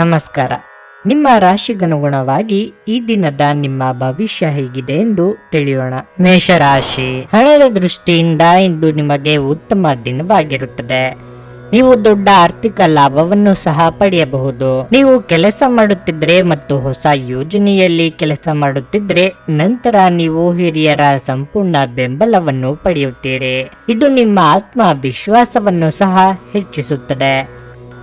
ನಮಸ್ಕಾರ. ನಿಮ್ಮ ರಾಶಿಗನುಗುಣವಾಗಿ ಈ ದಿನದ ನಿಮ್ಮ ಭವಿಷ್ಯ ಹೇಗಿದೆ ಎಂದು ತಿಳಿಯೋಣ. ಮೇಷರಾಶಿ, ಹಣದ ದೃಷ್ಟಿಯಿಂದ ಇಂದು ನಿಮಗೆ ಉತ್ತಮ ದಿನವಾಗಿರುತ್ತದೆ. ನೀವು ದೊಡ್ಡ ಆರ್ಥಿಕ ಲಾಭವನ್ನು ಸಹ ಪಡೆಯಬಹುದು. ನೀವು ಕೆಲಸ ಮಾಡುತ್ತಿದ್ರೆ ಮತ್ತು ಹೊಸ ಯೋಜನೆಯಲ್ಲಿ ಕೆಲಸ ಮಾಡುತ್ತಿದ್ರೆ ನಂತರ ನೀವು ಹಿರಿಯರ ಸಂಪೂರ್ಣ ಬೆಂಬಲವನ್ನು ಪಡೆಯುತ್ತೀರಿ. ಇದು ನಿಮ್ಮ ಆತ್ಮವಿಶ್ವಾಸವನ್ನು ಸಹ ಹೆಚ್ಚಿಸುತ್ತದೆ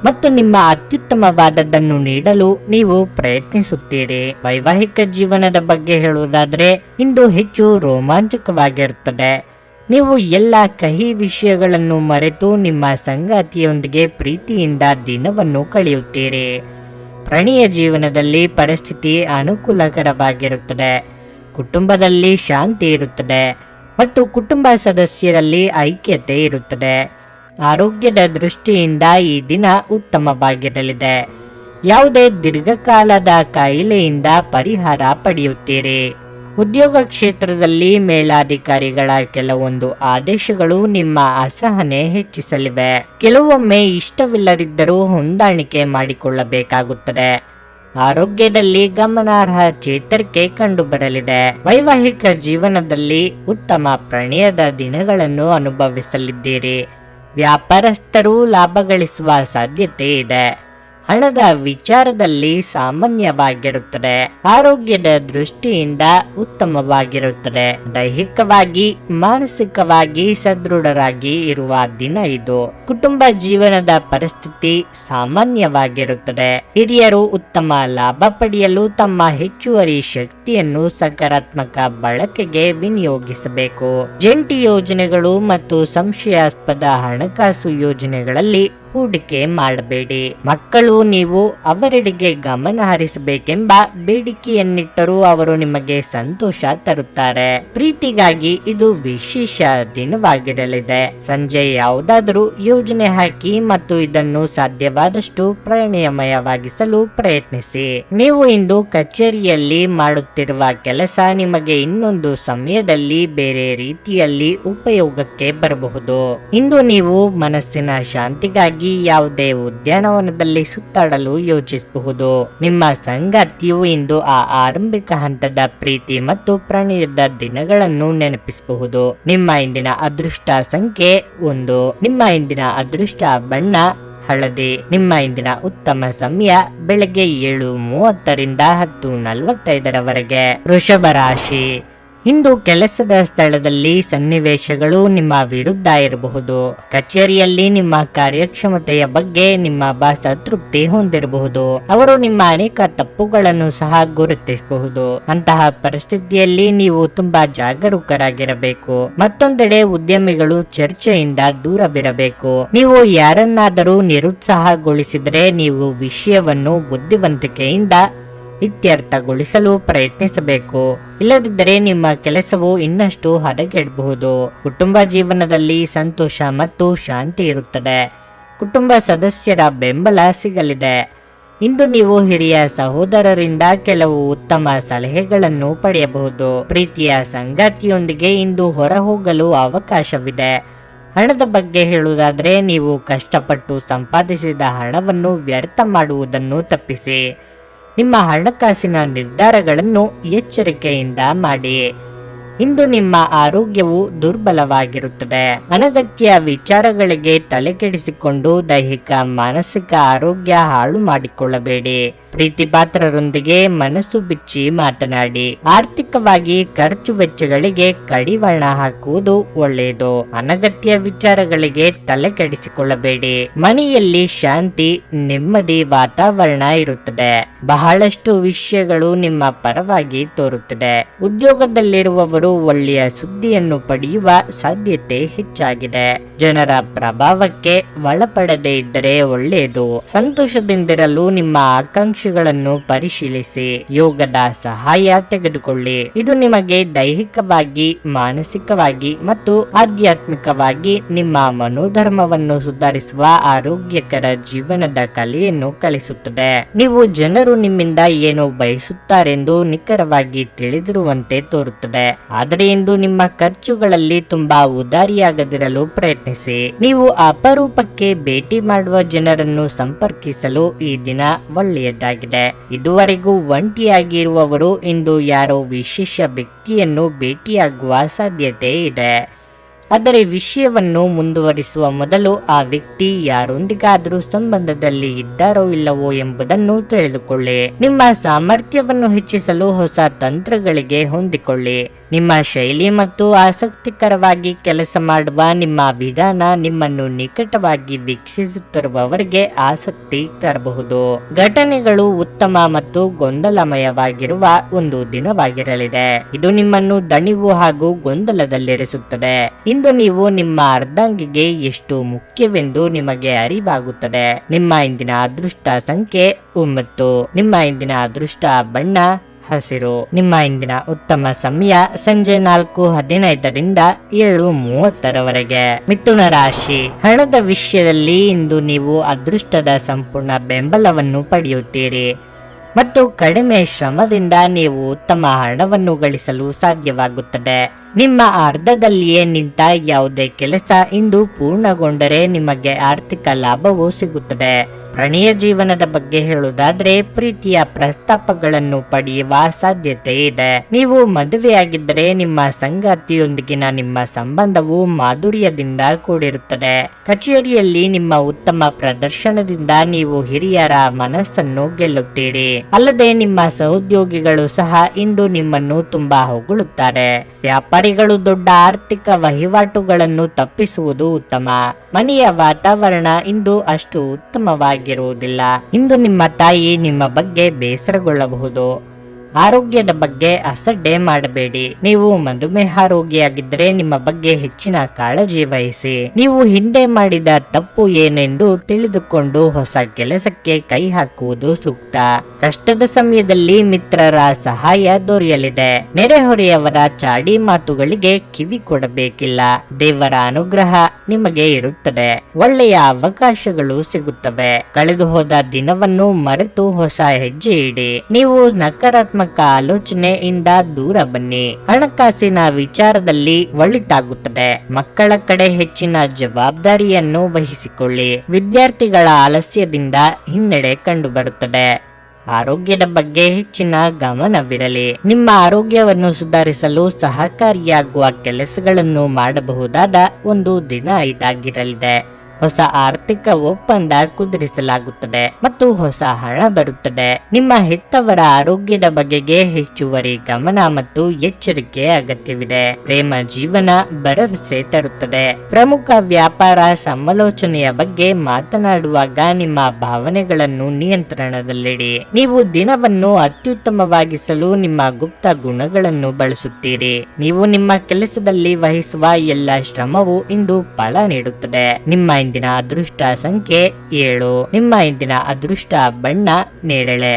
ಮತ್ತು ನಿಮ್ಮ ಅತ್ಯುತ್ತಮವಾದದ್ದನ್ನು ನೀಡಲು ನೀವು ಪ್ರಯತ್ನಿಸುತ್ತೀರಿ. ವೈವಾಹಿಕ ಜೀವನದ ಬಗ್ಗೆ ಹೇಳುವುದಾದ್ರೆ ಇಂದು ಹೆಚ್ಚು ರೋಮಾಂಚಕವಾಗಿರುತ್ತದೆ. ನೀವು ಎಲ್ಲ ಕಹಿ ವಿಷಯಗಳನ್ನು ಮರೆತು ನಿಮ್ಮ ಸಂಗಾತಿಯೊಂದಿಗೆ ಪ್ರೀತಿಯಿಂದ ದಿನವನ್ನು ಕಳೆಯುತ್ತೀರಿ. ಪ್ರಣಯ ಜೀವನದಲ್ಲಿ ಪರಿಸ್ಥಿತಿ ಅನುಕೂಲಕರವಾಗಿರುತ್ತದೆ. ಕುಟುಂಬದಲ್ಲಿ ಶಾಂತಿ ಇರುತ್ತದೆ ಮತ್ತು ಕುಟುಂಬ ಸದಸ್ಯರಲ್ಲಿ ಐಕ್ಯತೆ ಇರುತ್ತದೆ. ಆರೋಗ್ಯದ ದೃಷ್ಟಿಯಿಂದ ಈ ದಿನ ಉತ್ತಮವಾಗಿರಲಿದೆ. ಯಾವುದೇ ದೀರ್ಘಕಾಲದ ಕಾಯಿಲೆಯಿಂದ ಪರಿಹಾರ ಪಡೆಯುತ್ತೀರಿ. ಉದ್ಯೋಗ ಕ್ಷೇತ್ರದಲ್ಲಿ ಮೇಲಾಧಿಕಾರಿಗಳ ಕೆಲವೊಂದು ಆದೇಶಗಳು ನಿಮ್ಮ ಅಸಹನೆ ಹೆಚ್ಚಿಸಲಿವೆ. ಕೆಲವೊಮ್ಮೆ ಇಷ್ಟವಿಲ್ಲದಿದ್ದರೂ ಹೊಂದಾಣಿಕೆ ಮಾಡಿಕೊಳ್ಳಬೇಕಾಗುತ್ತದೆ. ಆರೋಗ್ಯದಲ್ಲಿ ಗಮನಾರ್ಹ ಚೇತರಿಕೆ ಕಂಡುಬರಲಿದೆ. ವೈವಾಹಿಕ ಜೀವನದಲ್ಲಿ ಉತ್ತಮ ಪ್ರಣಯದ ದಿನಗಳನ್ನು ಅನುಭವಿಸಲಿದ್ದೀರಿ. ವ್ಯಾಪಾರಸ್ಥರು ಲಾಭ ಗಳಿಸುವ ಸಾಧ್ಯತೆ ಇದೆ. ಹಣದ ವಿಚಾರದಲ್ಲಿ ಸಾಮಾನ್ಯವಾಗಿರುತ್ತದೆ. ಆರೋಗ್ಯದ ದೃಷ್ಟಿಯಿಂದ ಉತ್ತಮವಾಗಿರುತ್ತದೆ. ದೈಹಿಕವಾಗಿ ಮಾನಸಿಕವಾಗಿ ಸದೃಢರಾಗಿ ಇರುವ ದಿನ ಇದು. ಕುಟುಂಬ ಜೀವನದ ಪರಿಸ್ಥಿತಿ ಸಾಮಾನ್ಯವಾಗಿರುತ್ತದೆ. ಹಿರಿಯರು ಉತ್ತಮ ಲಾಭ ಪಡೆಯಲು ತಮ್ಮ ಹೆಚ್ಚುವರಿ ಶಕ್ತಿಯನ್ನು ಸಕಾರಾತ್ಮಕ ಬಳಕೆಗೆ ವಿನಿಯೋಗಿಸಬೇಕು. ಜಂಟಿ ಯೋಜನೆಗಳು ಮತ್ತು ಸಂಶಯಾಸ್ಪದ ಹಣಕಾಸು ಯೋಜನೆಗಳಲ್ಲಿ ಹೂಡಿಕೆ ಮಾಡಬೇಡಿ. ಮಕ್ಕಳು ನೀವು ಅವರೆಡೆಗೆ ಗಮನ ಹರಿಸಬೇಕೆಂಬ ಬೇಡಿಕೆಯನ್ನಿಟ್ಟರೂ ಅವರು ನಿಮಗೆ ಸಂತೋಷ ತರುತ್ತಾರೆ. ಪ್ರೀತಿಗಾಗಿ ಇದು ವಿಶೇಷ ದಿನವಾಗಿರಲಿದೆ. ಸಂಜೆ ಯಾವುದಾದರೂ ಯೋಜನೆ ಹಾಕಿ ಮತ್ತು ಇದನ್ನು ಸಾಧ್ಯವಾದಷ್ಟು ಪ್ರಣಯಮಯವಾಗಿಸಲು ಪ್ರಯತ್ನಿಸಿ. ನೀವು ಇಂದು ಕಚೇರಿಯಲ್ಲಿ ಮಾಡುತ್ತಿರುವ ಕೆಲಸ ನಿಮಗೆ ಇನ್ನೊಂದು ಸಮಯದಲ್ಲಿ ಬೇರೆ ರೀತಿಯಲ್ಲಿ ಉಪಯೋಗಕ್ಕೆ ಬರಬಹುದು. ಇಂದು ನೀವು ಮನಸ್ಸಿನ ಶಾಂತಿಗಾಗಿ ಯಾವುದೇ ಉದ್ಯಾನವನದಲ್ಲಿ ಸುತ್ತಾಡಲು ಯೋಚಿಸಬಹುದು. ನಿಮ್ಮ ಸಂಗಾತಿಯು ಇಂದು ಆ ಆರಂಭಿಕ ಹಂತದ ಪ್ರೀತಿ ಮತ್ತು ಪ್ರಣಯದ ದಿನಗಳನ್ನು ನೆನಪಿಸಬಹುದು. ನಿಮ್ಮ ಇಂದಿನ ಅದೃಷ್ಟ ಸಂಖ್ಯೆ 1. ನಿಮ್ಮ ಇಂದಿನ ಅದೃಷ್ಟ ಬಣ್ಣ ಹಳದಿ. ನಿಮ್ಮ ಇಂದಿನ ಉತ್ತಮ ಸಮಯ ಬೆಳಗ್ಗೆ 7:30 ರಿಂದ 10:45 ವೃಷಭ ರಾಶಿ, ಇಂದು ಕೆಲಸದ ಸ್ಥಳದಲ್ಲಿ ಸನ್ನಿವೇಶಗಳು ನಿಮ್ಮ ವಿರುದ್ಧ ಇರಬಹುದು. ಕಚೇರಿಯಲ್ಲಿ ನಿಮ್ಮ ಕಾರ್ಯಕ್ಷಮತೆಯ ಬಗ್ಗೆ ನಿಮ್ಮ ಬಾಸ್ ಅತೃಪ್ತಿ ಹೊಂದಿರಬಹುದು. ಅವರು ನಿಮ್ಮ ಅನೇಕ ತಪ್ಪುಗಳನ್ನು ಸಹ ಗುರುತಿಸಬಹುದು. ಅಂತಹ ಪರಿಸ್ಥಿತಿಯಲ್ಲಿ ನೀವು ತುಂಬಾ ಜಾಗರೂಕರಾಗಿರಬೇಕು. ಮತ್ತೊಂದೆಡೆ ಉದ್ಯಮಿಗಳು ಚರ್ಚೆಯಿಂದ ದೂರವಿರಬೇಕು. ನೀವು ಯಾರನ್ನಾದರೂ ನಿರುತ್ಸಾಹಗೊಳಿಸಿದರೆ ನೀವು ವಿಷಯವನ್ನು ಬುದ್ಧಿವಂತಿಕೆಯಿಂದ ಇತ್ಯರ್ಥಗೊಳಿಸಲು ಪ್ರಯತ್ನಿಸಬೇಕು. ಇಲ್ಲದಿದ್ದರೆ ನಿಮ್ಮ ಕೆಲಸವು ಇನ್ನಷ್ಟು ಹದಗೆಡಬಹುದು. ಕುಟುಂಬ ಜೀವನದಲ್ಲಿ ಸಂತೋಷ ಮತ್ತು ಶಾಂತಿ ಇರುತ್ತದೆ. ಕುಟುಂಬ ಸದಸ್ಯರ ಬೆಂಬಲ ಸಿಗಲಿದೆ. ಇಂದು ನೀವು ಹಿರಿಯ ಸಹೋದರರಿಂದ ಕೆಲವು ಉತ್ತಮ ಸಲಹೆಗಳನ್ನು ಪಡೆಯಬಹುದು. ಪ್ರೀತಿಯ ಸಂಗಾತಿಯೊಂದಿಗೆ ಇಂದು ಹೊರಹೋಗಲು ಅವಕಾಶವಿದೆ. ಹಣದ ಬಗ್ಗೆ ಹೇಳುವುದಾದರೆ ನೀವು ಕಷ್ಟಪಟ್ಟು ಸಂಪಾದಿಸಿದ ಹಣವನ್ನು ವ್ಯರ್ಥ ಮಾಡುವುದನ್ನು ತಪ್ಪಿಸಿ. ನಿಮ್ಮ ಹಣಕಾಸಿನ ನಿರ್ಧಾರಗಳನ್ನು ಎಚ್ಚರಿಕೆಯಿಂದ ಮಾಡಿ. ಇಂದು ನಿಮ್ಮ ಆರೋಗ್ಯವು ದುರ್ಬಲವಾಗಿರುತ್ತದೆ. ಅನಗತ್ಯ ವಿಚಾರಗಳಿಗೆ ತಲೆಕೆಡಿಸಿಕೊಂಡು ದೈಹಿಕ ಮಾನಸಿಕ ಆರೋಗ್ಯ ಹಾಳು ಮಾಡಿಕೊಳ್ಳಬೇಡಿ. ಪ್ರೀತಿ ಪಾತ್ರರೊಂದಿಗೆ ಮನಸ್ಸು ಬಿಚ್ಚಿ ಮಾತನಾಡಿ. ಆರ್ಥಿಕವಾಗಿ ಖರ್ಚು ವೆಚ್ಚಗಳಿಗೆ ಕಡಿವಾಣ ಹಾಕುವುದು ಒಳ್ಳೆಯದು. ಅನಗತ್ಯ ವಿಚಾರಗಳಿಗೆ ತಲೆ ಕೆಡಿಸಿಕೊಳ್ಳಬೇಡಿ. ಮನೆಯಲ್ಲಿ ಶಾಂತಿ ನೆಮ್ಮದಿ ವಾತಾವರಣ ಇರುತ್ತದೆ. ಬಹಳಷ್ಟು ವಿಷಯಗಳು ನಿಮ್ಮ ಪರವಾಗಿ ತೋರುತ್ತದೆ. ಉದ್ಯೋಗದಲ್ಲಿರುವವರು ಒಳ್ಳೆಯ ಸುದ್ದಿಯನ್ನು ಪಡೆಯುವ ಸಾಧ್ಯತೆ ಹೆಚ್ಚಾಗಿದೆ. ಜನರ ಪ್ರಭಾವಕ್ಕೆ ಒಳಪಡದೇ ಇದ್ದರೆ ಒಳ್ಳೆಯದು. ಸಂತೋಷದಿಂದಿರಲು ನಿಮ್ಮ ಆಕಾಂಕ್ಷೆಗಳನ್ನು ಪರಿಶೀಲಿಸಿ. ಯೋಗದ ಸಹಾಯ ತೆಗೆದುಕೊಳ್ಳಿ. ಇದು ನಿಮಗೆ ದೈಹಿಕವಾಗಿ ಮಾನಸಿಕವಾಗಿ ಮತ್ತು ಆಧ್ಯಾತ್ಮಿಕವಾಗಿ ನಿಮ್ಮ ಮನೋಧರ್ಮವನ್ನು ಸುಧಾರಿಸುವ ಆರೋಗ್ಯಕರ ಜೀವನದ ಕಲೆಯನ್ನು ಕಲಿಸುತ್ತದೆ. ನೀವು ಜನರು ನಿಮ್ಮಿಂದ ಏನು ಬಯಸುತ್ತಾರೆಂದು ನಿಖರವಾಗಿ ತಿಳಿದಿರುವಂತೆ ತೋರುತ್ತದೆ. ಆದರೆ ಇಂದು ನಿಮ್ಮ ಖರ್ಚುಗಳಲ್ಲಿ ತುಂಬಾ ಉದಾರಿಯಾಗದಿರಲು ಪ್ರಯತ್ನಿಸಿ. ನೀವು ಅಪರೂಪಕ್ಕೆ ಭೇಟಿ ಮಾಡುವ ಜನರನ್ನು ಸಂಪರ್ಕಿಸಲು ಈ ದಿನ ಒಳ್ಳೆಯದಾಗಿದೆ. ಇದುವರೆಗೂ ಒಂಟಿಯಾಗಿರುವವರು ಇಂದು ಯಾರೋ ವಿಶೇಷ ವ್ಯಕ್ತಿಯನ್ನು ಭೇಟಿಯಾಗುವ ಸಾಧ್ಯತೆ ಇದೆ. ಆದರೆ ವಿಷಯವನ್ನು ಮುಂದುವರಿಸುವ ಮೊದಲು ಆ ವ್ಯಕ್ತಿ ಯಾರೊಂದಿಗಾದರೂ ಸಂಬಂಧದಲ್ಲಿ ಇದ್ದಾರೋ ಇಲ್ಲವೋ ಎಂಬುದನ್ನು ತಿಳಿದುಕೊಳ್ಳಿ. ನಿಮ್ಮ ಸಾಮರ್ಥ್ಯವನ್ನು ಹೆಚ್ಚಿಸಲು ಹೊಸ ತಂತ್ರಗಳಿಗೆ ಹೊಂದಿಕೊಳ್ಳಿ. ನಿಮ್ಮ ಶೈಲಿ ಮತ್ತು ಆಸಕ್ತಿಕರವಾಗಿ ಕೆಲಸ ಮಾಡುವ ನಿಮ್ಮ ವಿಧಾನ ನಿಮ್ಮನ್ನು ನಿಕಟವಾಗಿ ವೀಕ್ಷಿಸುತ್ತಿರುವವರಿಗೆ ಆಸಕ್ತಿ ತರಬಹುದು. ಘಟನೆಗಳು ಉತ್ತಮ ಮತ್ತು ಗೊಂದಲಮಯವಾಗಿರುವ ಒಂದು ದಿನವಾಗಿರಲಿದೆ. ಇದು ನಿಮ್ಮನ್ನು ದಣಿವು ಹಾಗೂ ಗೊಂದಲದಲ್ಲಿರಿಸುತ್ತದೆ. ಇಂದು ನೀವು ನಿಮ್ಮ ಅರ್ಧಾಂಗಿಗೆ ಎಷ್ಟು ಮುಖ್ಯವೆಂದು ನಿಮಗೆ ಅರಿವಾಗುತ್ತದೆ. ನಿಮ್ಮ ಇಂದಿನ ಅದೃಷ್ಟ ಸಂಖ್ಯೆ 9. ನಿಮ್ಮ ಇಂದಿನ ಅದೃಷ್ಟ ಬಣ್ಣ ಹಸಿರು. ನಿಮ್ಮ ಇಂದಿನ ಉತ್ತಮ ಸಮಯ ಸಂಜೆ 4:15ರಿಂದ 7:30ರವರೆಗೆ. ಮಿಥುನ ರಾಶಿ. ಹಣದ ವಿಷಯದಲ್ಲಿ ಇಂದು ನೀವು ಅದೃಷ್ಟದ ಸಂಪೂರ್ಣ ಬೆಂಬಲವನ್ನು ಪಡೆಯುತ್ತೀರಿ ಮತ್ತು ಕಡಿಮೆ ಶ್ರಮದಿಂದ ನೀವು ಉತ್ತಮ ಹಣವನ್ನು ಗಳಿಸಲು ಸಾಧ್ಯವಾಗುತ್ತದೆ. ನಿಮ್ಮ ಅರ್ಧದಲ್ಲಿಯೇ ನಿಂತ ಯಾವುದೇ ಕೆಲಸ ಇಂದು ಪೂರ್ಣಗೊಂಡರೆ ನಿಮಗೆ ಆರ್ಥಿಕ ಲಾಭವೂ ಸಿಗುತ್ತದೆ. ಪ್ರಣಯ ಜೀವನದ ಬಗ್ಗೆ ಹೇಳುವುದಾದ್ರೆ ಪ್ರೀತಿಯ ಪ್ರಸ್ತಾಪಗಳನ್ನು ಪಡೆಯುವ ಸಾಧ್ಯತೆ ಇದೆ. ನೀವು ಮದುವೆಯಾಗಿದ್ದರೆ ನಿಮ್ಮ ಸಂಗಾತಿಯೊಂದಿಗಿನ ನಿಮ್ಮ ಸಂಬಂಧವು ಮಾಧುರ್ಯದಿಂದ ಕೂಡಿರುತ್ತದೆ. ಕಚೇರಿಯಲ್ಲಿ ನಿಮ್ಮ ಉತ್ತಮ ಪ್ರದರ್ಶನದಿಂದ ನೀವು ಹಿರಿಯರ ಮನಸ್ಸನ್ನು ಗೆಲ್ಲುತ್ತೀರಿ. ಅಲ್ಲದೆ ನಿಮ್ಮ ಸಹೋದ್ಯೋಗಿಗಳು ಸಹ ಇಂದು ನಿಮ್ಮನ್ನು ತುಂಬಾ ಹೊಗಳುತ್ತಾರೆ. ವ್ಯಾಪಾರಿಗಳು ದೊಡ್ಡ ಆರ್ಥಿಕ ವಹಿವಾಟುಗಳನ್ನು ತಪ್ಪಿಸುವುದು ಉತ್ತಮ. ಮನೆಯ ವಾತಾವರಣ ಇಂದು ಅಷ್ಟು ಉತ್ತಮವಾಗಿರುವುದಿಲ್ಲ. ಇಂದು ನಿಮ್ಮ ತಾಯಿ ನಿಮ್ಮ ಬಗ್ಗೆ ಬೇಸರಗೊಳ್ಳಬಹುದು. ಆರೋಗ್ಯದ ಬಗ್ಗೆ ಅಸಡ್ಡೆ ಮಾಡಬೇಡಿ. ನೀವು ಮಧುಮೇಹ ರೋಗಿಯಾಗಿದ್ದರೆ ನಿಮ್ಮ ಬಗ್ಗೆ ಹೆಚ್ಚಿನ ಕಾಳಜಿ ವಹಿಸಿ. ನೀವು ಹಿಂದೆ ಮಾಡಿದ ತಪ್ಪು ಏನೆಂದು ತಿಳಿದುಕೊಂಡು ಹೊಸ ಕೆಲಸಕ್ಕೆ ಕೈ ಹಾಕುವುದು ಸೂಕ್ತ. ಕಷ್ಟದ ಸಮಯದಲ್ಲಿ ಮಿತ್ರರ ಸಹಾಯ ದೊರೆಯಲಿದೆ. ನೆರೆಹೊರೆಯವರ ಚಾಡಿ ಮಾತುಗಳಿಗೆ ಕಿವಿ ಕೊಡಬೇಕಿಲ್ಲ. ದೇವರ ಅನುಗ್ರಹ ನಿಮಗೆ ಇರುತ್ತದೆ. ಒಳ್ಳೆಯ ಅವಕಾಶಗಳು ಸಿಗುತ್ತವೆ. ಕಳೆದು ಹೋದ ದಿನವನ್ನು ಮರೆತು ಹೊಸ ಹೆಜ್ಜೆ ಇಡಿ. ನೀವು ನಕಾರಾತ್ಮಕ ಆಲೋಚನೆಯಿಂದ ದೂರ ಬನ್ನಿ. ಹಣಕಾಸಿನ ವಿಚಾರದಲ್ಲಿ ಒಳಿತಾಗುತ್ತದೆ. ಮಕ್ಕಳ ಕಡೆ ಹೆಚ್ಚಿನ ಜವಾಬ್ದಾರಿಯನ್ನು ವಹಿಸಿಕೊಳ್ಳಿ. ವಿದ್ಯಾರ್ಥಿಗಳ ಆಲಸ್ಯದಿಂದ ಹಿನ್ನಡೆ ಕಂಡುಬರುತ್ತದೆ. ಆರೋಗ್ಯದ ಬಗ್ಗೆ ಹೆಚ್ಚಿನ ಗಮನವಿರಲಿ. ನಿಮ್ಮ ಆರೋಗ್ಯವನ್ನು ಸುಧಾರಿಸಲು ಸಹಕಾರಿಯಾಗುವ ಕೆಲಸಗಳನ್ನು ಮಾಡಬಹುದಾದ ಒಂದು ದಿನ ಇದಾಗಿರಲಿದೆ. ಹೊಸ ಆರ್ಥಿಕ ಒಪ್ಪಂದ ಕುದುರಿಸಲಾಗುತ್ತದೆ ಮತ್ತು ಹೊಸ ಹಣ ಬರುತ್ತದೆ. ನಿಮ್ಮ ಹೆತ್ತವರ ಆರೋಗ್ಯದ ಬಗೆಗೆ ಹೆಚ್ಚುವರಿ ಗಮನ ಮತ್ತು ಎಚ್ಚರಿಕೆ ಅಗತ್ಯವಿದೆ. ಪ್ರೇಮ ಜೀವನ ಭರವಸೆ ತರುತ್ತದೆ. ಪ್ರಮುಖ ವ್ಯಾಪಾರ ಸಮಾಲೋಚನೆಯ ಬಗ್ಗೆ ಮಾತನಾಡುವಾಗ ನಿಮ್ಮ ಭಾವನೆಗಳನ್ನು ನಿಯಂತ್ರಣದಲ್ಲಿಡಿ. ನೀವು ದಿನವನ್ನು ಅತ್ಯುತ್ತಮವಾಗಿಸಲು ನಿಮ್ಮ ಗುಪ್ತ ಗುಣಗಳನ್ನು ಬಳಸುತ್ತೀರಿ. ನೀವು ನಿಮ್ಮ ಕೆಲಸದಲ್ಲಿ ವಹಿಸುವ ಎಲ್ಲ ಶ್ರಮವು ಇಂದು ಫಲ ನೀಡುತ್ತದೆ. ನಿಮ್ಮ ಇಂದಿನ ಅದೃಷ್ಟ ಸಂಖ್ಯೆ 7. ನಿಮ್ಮ ಇಂದಿನ ಅದೃಷ್ಟ ಬಣ್ಣ ನೇರಳೆ.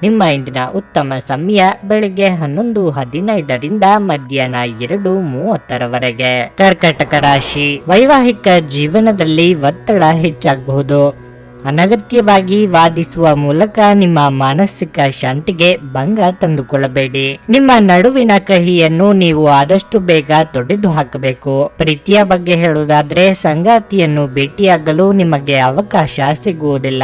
ನಿಮ್ಮ ಇಂದಿನ ಉತ್ತಮ ಸಮಯ ಬೆಳಿಗ್ಗೆ 11:15ರಿಂದ ಮಧ್ಯಾಹ್ನ 2:30ರವರೆಗೆ. ಕರ್ಕಾಟಕ ರಾಶಿ. ವೈವಾಹಿಕ ಜೀವನದಲ್ಲಿ ಒತ್ತಡ ಹೆಚ್ಚಾಗಬಹುದು. ಅನಗತ್ಯವಾಗಿ ವಾದಿಸುವ ಮೂಲಕ ನಿಮ್ಮ ಮಾನಸಿಕ ಶಾಂತಿಗೆ ಭಂಗ ತಂದುಕೊಳ್ಳಬೇಡಿ. ನಿಮ್ಮ ನಡುವಿನ ಕಹಿಯನ್ನು ನೀವು ಆದಷ್ಟು ಬೇಗ ತೊಡೆದು ಹಾಕಬೇಕು. ಪ್ರೀತಿಯ ಬಗ್ಗೆ ಹೇಳುವುದಾದ್ರೆ ಸಂಗಾತಿಯನ್ನು ಭೇಟಿಯಾಗಲು ನಿಮಗೆ ಅವಕಾಶ ಸಿಗುವುದಿಲ್ಲ.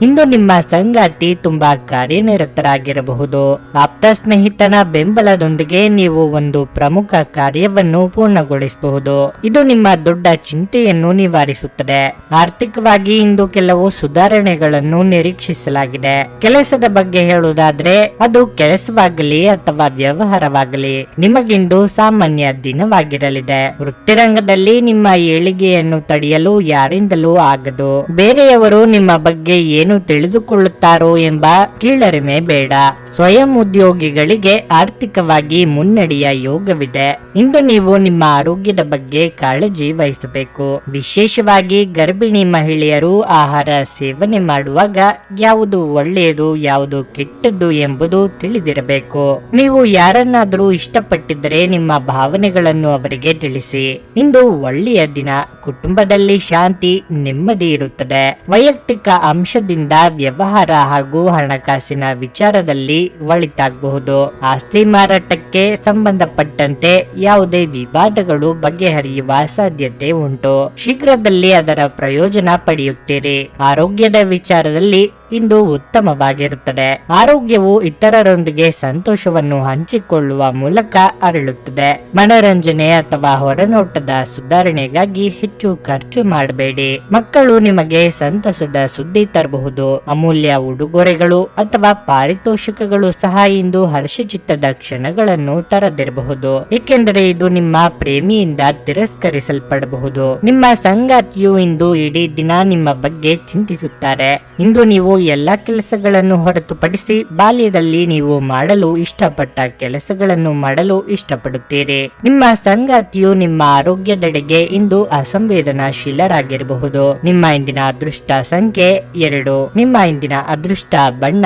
ಇಂದು ನಿಮ್ಮ ಸಂಗಾತಿ ತುಂಬಾ ಕಾರ್ಯನಿರತರಾಗಿರಬಹುದು. ಆಪ್ತ ಸ್ನೇಹಿತನ ಬೆಂಬಲದೊಂದಿಗೆ ನೀವು ಒಂದು ಪ್ರಮುಖ ಕಾರ್ಯವನ್ನು ಪೂರ್ಣಗೊಳಿಸಬಹುದು. ಇದು ನಿಮ್ಮ ದೊಡ್ಡ ಚಿಂತೆಯನ್ನು ನಿವಾರಿಸುತ್ತದೆ. ಆರ್ಥಿಕವಾಗಿ ಇಂದು ಕೆಲವು ಸುಧಾರಣೆಗಳನ್ನು ನಿರೀಕ್ಷಿಸಲಾಗಿದೆ. ಕೆಲಸದ ಬಗ್ಗೆ ಹೇಳುವುದಾದ್ರೆ ಅದು ಕೆಲಸವಾಗಲಿ ಅಥವಾ ವ್ಯವಹಾರವಾಗಲಿ ನಿಮಗಿಂದು ಸಾಮಾನ್ಯ ದಿನವಾಗಿರಲಿದೆ. ವೃತ್ತಿರಂಗದಲ್ಲಿ ನಿಮ್ಮ ಏಳಿಗೆಯನ್ನು ತಡೆಯಲು ಯಾರಿಂದಲೂ ಆಗದು. ಬೇರೆಯವರು ನಿಮ್ಮ ಬಗ್ಗೆ ಏನು ತಿಳಿದುಕೊಳ್ಳುತ್ತಾರೋ ಎಂಬ ಕೀಳರಿಮೆ ಬೇಡ. ಸ್ವಯಂ ಉದ್ಯೋಗಿಗಳಿಗೆ ಆರ್ಥಿಕವಾಗಿ ಮುನ್ನಡೆಯ ಯೋಗವಿದೆ. ಇಂದು ನೀವು ನಿಮ್ಮ ಆರೋಗ್ಯದ ಬಗ್ಗೆ ಕಾಳಜಿ ವಹಿಸಬೇಕು. ವಿಶೇಷವಾಗಿ ಗರ್ಭಿಣಿ ಮಹಿಳೆಯರು ಆಹಾರ ಸೇವನೆ ಮಾಡುವಾಗ ಯಾವುದು ಒಳ್ಳೆಯದು ಯಾವುದು ಕೆಟ್ಟದ್ದು ಎಂಬುದು ತಿಳಿದಿರಬೇಕು. ನೀವು ಯಾರನ್ನಾದರೂ ಇಷ್ಟಪಟ್ಟಿದ್ದರೆ ನಿಮ್ಮ ಭಾವನೆಗಳನ್ನು ಅವರಿಗೆ ತಿಳಿಸಿ. ಇಂದು ಒಳ್ಳೆಯ ದಿನ. ಕುಟುಂಬದಲ್ಲಿ ಶಾಂತಿ ನೆಮ್ಮದಿ ಇರುತ್ತದೆ. ವೈಯಕ್ತಿಕ ಅಂಶದಿಂದ ಕಾರಣದಿಂದ ವ್ಯವಹಾರ ಹಾಗೂ ಹಣಕಾಸಿನ ವಿಚಾರದಲ್ಲಿ ಒಳಿತಾಗಬಹುದು. ಆಸ್ತಿ ಮಾರಾಟಕ್ಕೆ ಸಂಬಂಧಪಟ್ಟಂತೆ ಯಾವುದೇ ವಿವಾದಗಳು ಬಗೆಹರಿಯುವ ಸಾಧ್ಯತೆ ಉಂಟು. ಶೀಘ್ರದಲ್ಲಿ ಅದರ ಪ್ರಯೋಜನ ಪಡೆಯುತ್ತೀರಿ. ಆರೋಗ್ಯದ ವಿಚಾರದಲ್ಲಿ ಇಂದು ಉತ್ತಮವಾಗಿರುತ್ತದೆ. ಆರೋಗ್ಯವು ಇತರರೊಂದಿಗೆ ಸಂತೋಷವನ್ನು ಹಂಚಿಕೊಳ್ಳುವ ಮೂಲಕ ಅರಳುತ್ತದೆ. ಮನರಂಜನೆ ಅಥವಾ ಹೊರನೋಟದ ಸುಧಾರಣೆಗಾಗಿ ಹೆಚ್ಚು ಖರ್ಚು ಮಾಡಬೇಡಿ. ಮಕ್ಕಳು ನಿಮಗೆ ಸಂತಸದ ಸುದ್ದಿ ತರಬಹುದು. ಅಮೂಲ್ಯ ಉಡುಗೊರೆಗಳು ಅಥವಾ ಪಾರಿತೋಷಿಕಗಳು ಸಹ ಇಂದು ಹರ್ಷಚಿತ್ತದ ಕ್ಷಣಗಳನ್ನು ತರದಿರಬಹುದು, ಏಕೆಂದರೆ ಇದು ನಿಮ್ಮ ಪ್ರೇಮಿಯಿಂದ ತಿರಸ್ಕರಿಸಲ್ಪಡಬಹುದು. ನಿಮ್ಮ ಸಂಗಾತಿಯು ಇಂದು ಇಡೀ ದಿನ ನಿಮ್ಮ ಬಗ್ಗೆ ಚಿಂತಿಸುತ್ತಾರೆ. ಇಂದು ನೀವು ಎಲ್ಲ ಕೆಲಸಗಳನ್ನು ಹೊರತುಪಡಿಸಿ ಬಾಲ್ಯದಲ್ಲಿ ನೀವು ಮಾಡಲು ಇಷ್ಟಪಟ್ಟ ಕೆಲಸಗಳನ್ನು ಮಾಡಲು ಇಷ್ಟಪಡುತ್ತೀರಿ. ನಿಮ್ಮ ಸಂಗಾತಿಯು ನಿಮ್ಮ ಆರೋಗ್ಯದೆಡೆಗೆ ಇಂದು ಅಸಂವೇದನಾಶೀಲರಾಗಿರಬಹುದು. ನಿಮ್ಮ ಇಂದಿನ ಅದೃಷ್ಟ ಸಂಖ್ಯೆ 2. ನಿಮ್ಮ ಇಂದಿನ ಅದೃಷ್ಟ ಬಣ್ಣ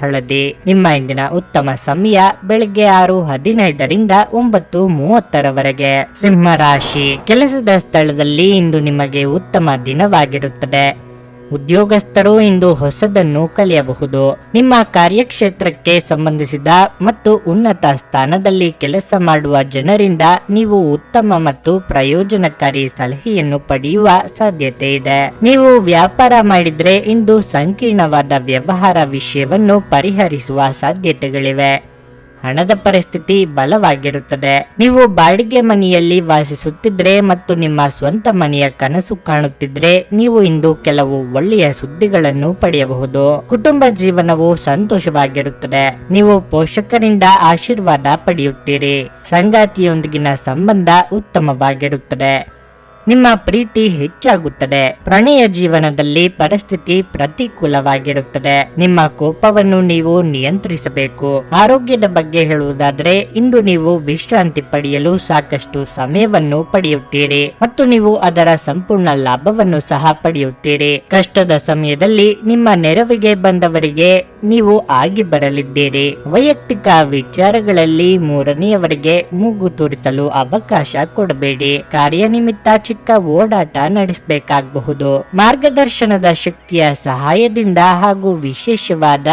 ಹಳದಿ. ನಿಮ್ಮ ಇಂದಿನ ಉತ್ತಮ ಸಮಯ ಬೆಳಗ್ಗೆ 6:15ರಿಂದ 9:30ರವರೆಗೆ. ಸಿಂಹ ರಾಶಿ. ಕೆಲಸದ ಸ್ಥಳದಲ್ಲಿ ಇಂದು ನಿಮಗೆ ಉತ್ತಮ ದಿನವಾಗಿರುತ್ತದೆ. ಉದ್ಯೋಗಸ್ಥರು ಇಂದು ಹೊಸದನ್ನು ಕಲಿಯಬಹುದು. ನಿಮ್ಮ ಕಾರ್ಯಕ್ಷೇತ್ರಕ್ಕೆ ಸಂಬಂಧಿಸಿದ ಮತ್ತು ಉನ್ನತ ಸ್ಥಾನದಲ್ಲಿ ಕೆಲಸ ಮಾಡುವ ಜನರಿಂದ ನೀವು ಉತ್ತಮ ಮತ್ತು ಪ್ರಯೋಜನಕಾರಿ ಸಲಹೆಯನ್ನು ಪಡೆಯುವ ಸಾಧ್ಯತೆ ಇದೆ. ನೀವು ವ್ಯಾಪಾರ ಮಾಡಿದ್ರೆ ಇಂದು ಸಂಕೀರ್ಣವಾದ ವ್ಯವಹಾರ ವಿಷಯವನ್ನು ಪರಿಹರಿಸುವ ಸಾಧ್ಯತೆಗಳಿವೆ. ಹಣದ ಪರಿಸ್ಥಿತಿ ಬಲವಾಗಿರುತ್ತದೆ. ನೀವು ಬಾಡಿಗೆ ಮನೆಯಲ್ಲಿ ವಾಸಿಸುತ್ತಿದ್ರೆ ಮತ್ತು ನಿಮ್ಮ ಸ್ವಂತ ಮನೆಯ ಕನಸು ಕಾಣುತ್ತಿದ್ರೆ ನೀವು ಇಂದು ಕೆಲವು ಒಳ್ಳೆಯ ಸುದ್ದಿಗಳನ್ನು ಪಡೆಯಬಹುದು. ಕುಟುಂಬ ಜೀವನವು ಸಂತೋಷವಾಗಿರುತ್ತದೆ. ನೀವು ಪೋಷಕರಿಂದ ಆಶೀರ್ವಾದ ಪಡೆಯುತ್ತೀರಿ. ಸಂಗಾತಿಯೊಂದಿಗಿನ ಸಂಬಂಧ ಉತ್ತಮವಾಗಿರುತ್ತದೆ. ನಿಮ್ಮ ಪ್ರೀತಿ ಹೆಚ್ಚಾಗುತ್ತದೆ. ಪ್ರಣಯ ಜೀವನದಲ್ಲಿ ಪರಿಸ್ಥಿತಿ ಪ್ರತಿಕೂಲವಾಗಿರುತ್ತದೆ. ನಿಮ್ಮ ಕೋಪವನ್ನು ನೀವು ನಿಯಂತ್ರಿಸಬೇಕು. ಆರೋಗ್ಯದ ಬಗ್ಗೆ ಹೇಳುವುದಾದರೆ ಇಂದು ನೀವು ವಿಶ್ರಾಂತಿ ಪಡೆಯಲು ಸಾಕಷ್ಟು ಸಮಯವನ್ನು ಪಡೆಯುತ್ತೀರಿ ಮತ್ತು ನೀವು ಅದರ ಸಂಪೂರ್ಣ ಲಾಭವನ್ನು ಸಹ ಪಡೆಯುತ್ತೀರಿ. ಕಷ್ಟದ ಸಮಯದಲ್ಲಿ ನಿಮ್ಮ ನೆರವಿಗೆ ಬಂದವರಿಗೆ ನೀವು ಆಗಿ ಬರಲಿದ್ದೀರಿ. ವೈಯಕ್ತಿಕ ವಿಚಾರಗಳಲ್ಲಿ ಮೂರನೆಯವರಿಗೆ ಮೂಗು ತೂರಿಸಲು ಅವಕಾಶ ಕೊಡಬೇಡಿ. ಕಾರ್ಯನಿಮಿತ್ತ ಚಿಕ್ಕ ಓಡಾಟ ನಡೆಸಬೇಕಾಗಬಹುದು. ಮಾರ್ಗದರ್ಶನದ ಶಕ್ತಿಯ ಸಹಾಯದಿಂದ ಹಾಗೂ ವಿಶೇಷವಾದ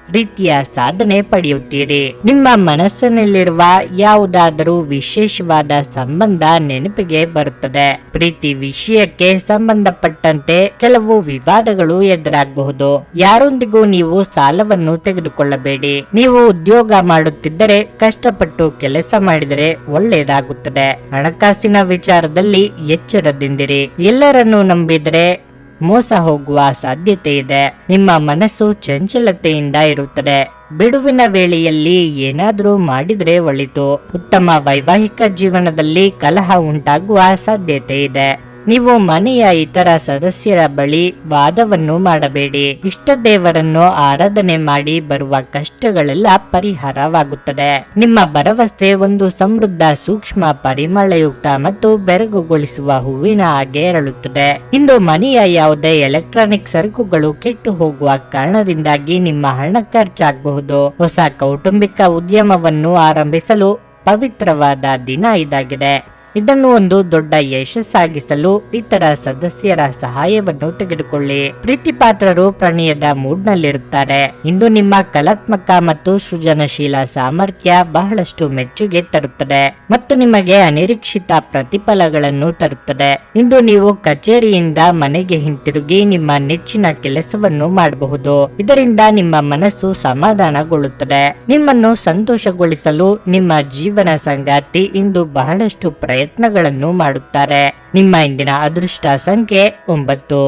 ರೀತಿಯ ಸಾಧನೆ ಪಡೆಯುತ್ತೀರಿ. ನಿಮ್ಮ ಮನಸ್ಸಿನಲ್ಲಿರುವ ಯಾವುದಾದರೂ ವಿಶೇಷವಾದ ಸಂಬಂಧ ನೆನಪಿಗೆ ಬರುತ್ತದೆ. ಪ್ರೀತಿ ವಿಷಯಕ್ಕೆ ಸಂಬಂಧಪಟ್ಟಂತೆ ಕೆಲವು ವಿವಾದಗಳು ಎದುರಾಗಬಹುದು. ಯಾರೊಂದಿಗೂ ನೀವು ಸಾಲವನ್ನು ತೆಗೆದುಕೊಳ್ಳಬೇಡಿ. ನೀವು ಉದ್ಯೋಗ ಮಾಡುತ್ತಿದ್ದರೆ ಕಷ್ಟಪಟ್ಟು ಕೆಲಸ ಮಾಡಿದರೆ ಒಳ್ಳೆಯದಾಗುತ್ತದೆ. ಹಣಕಾಸಿನ ವಿಚಾರದಲ್ಲಿ ಎಚ್ಚರದಿಂದಿರಿ. ಎಲ್ಲರನ್ನೂ ನಂಬಿದರೆ ಮೋಸ ಹೋಗುವ ಸಾಧ್ಯತೆ ಇದೆ. ನಿಮ್ಮ ಮನಸ್ಸು ಚಂಚಲತೆಯಿಂದ ಇರುತ್ತದೆ. ಬಿಡುವಿನ ವೇಳೆಯಲ್ಲಿ ಏನಾದರೂ ಮಾಡಿದ್ರೆ ಒಳಿತು. ಉತ್ತಮ ವೈವಾಹಿಕ ಜೀವನದಲ್ಲಿ ಕಲಹ ಉಂಟಾಗುವ ಸಾಧ್ಯತೆ ಇದೆ. ನೀವು ಮನೆಯ ಇತರ ಸದಸ್ಯರ ಬಳಿ ವಾದವನ್ನು ಮಾಡಬೇಡಿ. ಇಷ್ಟ ದೇವರನ್ನು ಆರಾಧನೆ ಮಾಡಿ ಬರುವ ಕಷ್ಟಗಳೆಲ್ಲ ಪರಿಹಾರವಾಗುತ್ತದೆ. ನಿಮ್ಮ ಭರವಸೆ ಒಂದು ಸಮೃದ್ಧ, ಸೂಕ್ಷ್ಮ, ಪರಿಮಳಯುಕ್ತ ಮತ್ತು ಬೆರಗುಗೊಳಿಸುವ ಹೂವಿನ ಹಾಗೆ ಅರಳುತ್ತದೆ. ಇಂದು ಮನೆಯ ಯಾವುದೇ ಎಲೆಕ್ಟ್ರಾನಿಕ್ ಸರಕುಗಳು ಕೆಟ್ಟು ಹೋಗುವ ಕಾರಣದಿಂದಾಗಿ ನಿಮ್ಮ ಹಣ ಖರ್ಚಾಗಬಹುದು. ಹೊಸ ಕೌಟುಂಬಿಕ ಉದ್ಯಮವನ್ನು ಆರಂಭಿಸಲು ಪವಿತ್ರವಾದ ದಿನ ಇದಾಗಿದೆ. ಇದನ್ನು ಒಂದು ದೊಡ್ಡ ಯಶಸ್ಸಾಗಿಸಲು ಇತರ ಸದಸ್ಯರ ಸಹಾಯವನ್ನು ತೆಗೆದುಕೊಳ್ಳಿ. ಪ್ರೀತಿಪಾತ್ರರು ಪ್ರಣಯದ ಮೂಡ್ನಲ್ಲಿರುತ್ತಾರೆ. ಇಂದು ನಿಮ್ಮ ಕಲಾತ್ಮಕ ಮತ್ತು ಸೃಜನಶೀಲ ಸಾಮರ್ಥ್ಯ ಬಹಳಷ್ಟು ಮೆಚ್ಚುಗೆ ತರುತ್ತದೆ ಮತ್ತು ನಿಮಗೆ ಅನಿರೀಕ್ಷಿತ ಪ್ರತಿಫಲಗಳನ್ನು ತರುತ್ತದೆ. ಇಂದು ನೀವು ಕಚೇರಿಯಿಂದ ಮನೆಗೆ ಹಿಂತಿರುಗಿ ನಿಮ್ಮ ನೆಚ್ಚಿನ ಕೆಲಸವನ್ನು ಮಾಡಬಹುದು. ಇದರಿಂದ ನಿಮ್ಮ ಮನಸ್ಸು ಸಮಾಧಾನಗೊಳ್ಳುತ್ತದೆ. ನಿಮ್ಮನ್ನು ಸಂತೋಷಗೊಳಿಸಲು ನಿಮ್ಮ ಜೀವನ ಸಂಗಾತಿ ಇಂದು ಬಹಳಷ್ಟು ಪ್ರಯತ್ನಗಳನ್ನು ಮಾಡುತ್ತಾರೆ. ನಿಮ್ಮ ಇಂದಿನ ಅದೃಷ್ಟ ಸಂಖ್ಯೆ 9.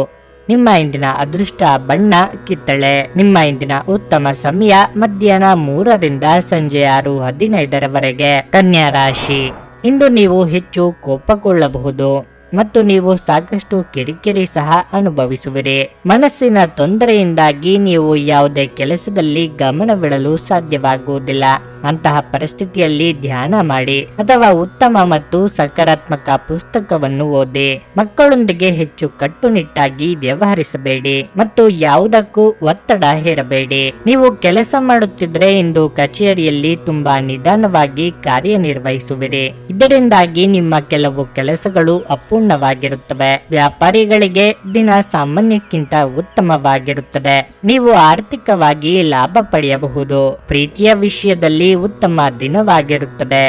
ನಿಮ್ಮ ಇಂದಿನ ಅದೃಷ್ಟ ಬಣ್ಣ ಕಿತ್ತಳೆ. ನಿಮ್ಮ ಇಂದಿನ ಉತ್ತಮ ಸಮಯ ಮಧ್ಯಾಹ್ನ 3ರಿಂದ ಸಂಜೆ 6:15ರವರೆಗೆ. ಕನ್ಯಾ ರಾಶಿ. ಇಂದು ನೀವು ಹೆಚ್ಚು ಕೋಪಗೊಳ್ಳಬಹುದು ಮತ್ತು ನೀವು ಸಾಕಷ್ಟು ಕಿರಿಕಿರಿ ಸಹ ಅನುಭವಿಸುವಿರಿ. ಮನಸ್ಸಿನ ತೊಂದರೆಯಿಂದಾಗಿ ನೀವು ಯಾವುದೇ ಕೆಲಸದಲ್ಲಿ ಗಮನವಿಡಲು ಸಾಧ್ಯವಾಗುವುದಿಲ್ಲ. ಅಂತಹ ಪರಿಸ್ಥಿತಿಯಲ್ಲಿ ಧ್ಯಾನ ಮಾಡಿ ಅಥವಾ ಉತ್ತಮ ಮತ್ತು ಸಕಾರಾತ್ಮಕ ಪುಸ್ತಕವನ್ನು ಓದಿ. ಮಕ್ಕಳೊಂದಿಗೆ ಹೆಚ್ಚು ಕಟ್ಟುನಿಟ್ಟಾಗಿ ವ್ಯವಹರಿಸಬೇಡಿ ಮತ್ತು ಯಾವುದಕ್ಕೂ ಒತ್ತಡ ಹೇರಬೇಡಿ. ನೀವು ಕೆಲಸ ಮಾಡುತ್ತಿದ್ರೆ ಇಂದು ಕಚೇರಿಯಲ್ಲಿ ತುಂಬಾ ನಿಧಾನವಾಗಿ ಕಾರ್ಯನಿರ್ವಹಿಸುವಿರಿ. ಇದರಿಂದಾಗಿ ನಿಮ್ಮ ಕೆಲವು ಕೆಲಸಗಳು ಅಪೂರ್ಣ ಸಂಪೂರ್ಣವಾಗಿರುತ್ತವೆ. ವ್ಯಾಪಾರಿಗಳಿಗೆ ದಿನ ಸಾಮಾನ್ಯಕ್ಕಿಂತ ಉತ್ತಮವಾಗಿರುತ್ತದೆ. ನೀವು ಆರ್ಥಿಕವಾಗಿ ಲಾಭ ಪಡೆಯಬಹುದು. ಪ್ರೀತಿಯ ವಿಷಯದಲ್ಲಿ ಉತ್ತಮ ದಿನವಾಗಿರುತ್ತದೆ.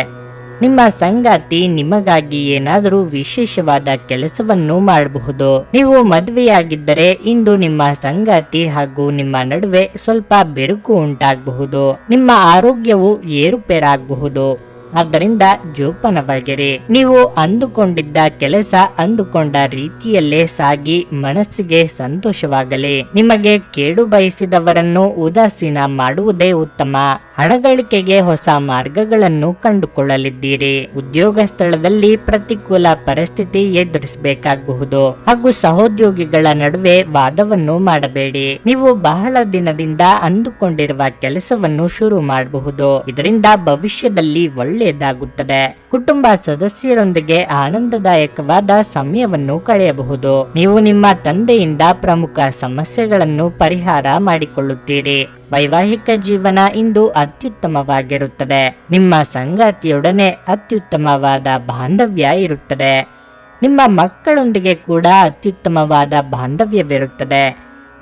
ನಿಮ್ಮ ಸಂಗಾತಿ ನಿಮಗಾಗಿ ಏನಾದರೂ ವಿಶೇಷವಾದ ಕೆಲಸವನ್ನು ಮಾಡಬಹುದು. ನೀವು ಮದುವೆಯಾಗಿದ್ದರೆ ಇಂದು ನಿಮ್ಮ ಸಂಗಾತಿ ಹಾಗೂ ನಿಮ್ಮ ನಡುವೆ ಸ್ವಲ್ಪ ಬೆರುಕು ಉಂಟಾಗಬಹುದು. ನಿಮ್ಮ ಆರೋಗ್ಯವು ಏರುಪೇರಾಗಬಹುದು. ಆದ್ದರಿಂದ ಜೋಪಾನವಾಗಿರಿ. ನೀವು ಅಂದುಕೊಂಡಿದ್ದ ಕೆಲಸ ಅಂದುಕೊಂಡ ರೀತಿಯಲ್ಲೇ ಸಾಗಿ ಮನಸ್ಸಿಗೆ ಸಂತೋಷವಾಗಲಿ. ನಿಮಗೆ ಕೇಡು ಬಯಸಿದವರನ್ನು ಉದಾಸೀನ ಮಾಡುವುದೇ ಉತ್ತಮ. ಹಣಗಳಿಕೆಗೆ ಹೊಸ ಮಾರ್ಗಗಳನ್ನು ಕಂಡುಕೊಳ್ಳಲಿದ್ದೀರಿ. ಉದ್ಯೋಗ ಸ್ಥಳದಲ್ಲಿ ಪ್ರತಿಕೂಲ ಪರಿಸ್ಥಿತಿ ಎದುರಿಸಬೇಕಾಗಬಹುದು ಹಾಗೂ ಸಹೋದ್ಯೋಗಿಗಳ ನಡುವೆ ವಾದವನ್ನು ಮಾಡಬೇಡಿ. ನೀವು ಬಹಳ ದಿನದಿಂದ ಅಂದುಕೊಂಡಿರುವ ಕೆಲಸವನ್ನು ಶುರು ಮಾಡಬಹುದು. ಇದರಿಂದ ಭವಿಷ್ಯದಲ್ಲಿ ಒಳ್ಳೆಯದಾಗುತ್ತದೆ. ಕುಟುಂಬ ಸದಸ್ಯರೊಂದಿಗೆ ಆನಂದದಾಯಕವಾದ ಸಮಯವನ್ನು ಕಳೆಯಬಹುದು. ನೀವು ನಿಮ್ಮ ತಂದೆಯಿಂದ ಪ್ರಮುಖ ಸಮಸ್ಯೆಗಳನ್ನು ಪರಿಹಾರ ಮಾಡಿಕೊಳ್ಳುತ್ತೀರಿ. ವೈವಾಹಿಕ ಜೀವನ ಇಂದು ಅತ್ಯುತ್ತಮವಾಗಿರುತ್ತದೆ. ನಿಮ್ಮ ಸಂಗಾತಿಯೊಡನೆ ಅತ್ಯುತ್ತಮವಾದ ಬಾಂಧವ್ಯ ಇರುತ್ತದೆ. ನಿಮ್ಮ ಮಕ್ಕಳೊಂದಿಗೆ ಕೂಡ ಅತ್ಯುತ್ತಮವಾದ ಬಾಂಧವ್ಯವಿರುತ್ತದೆ.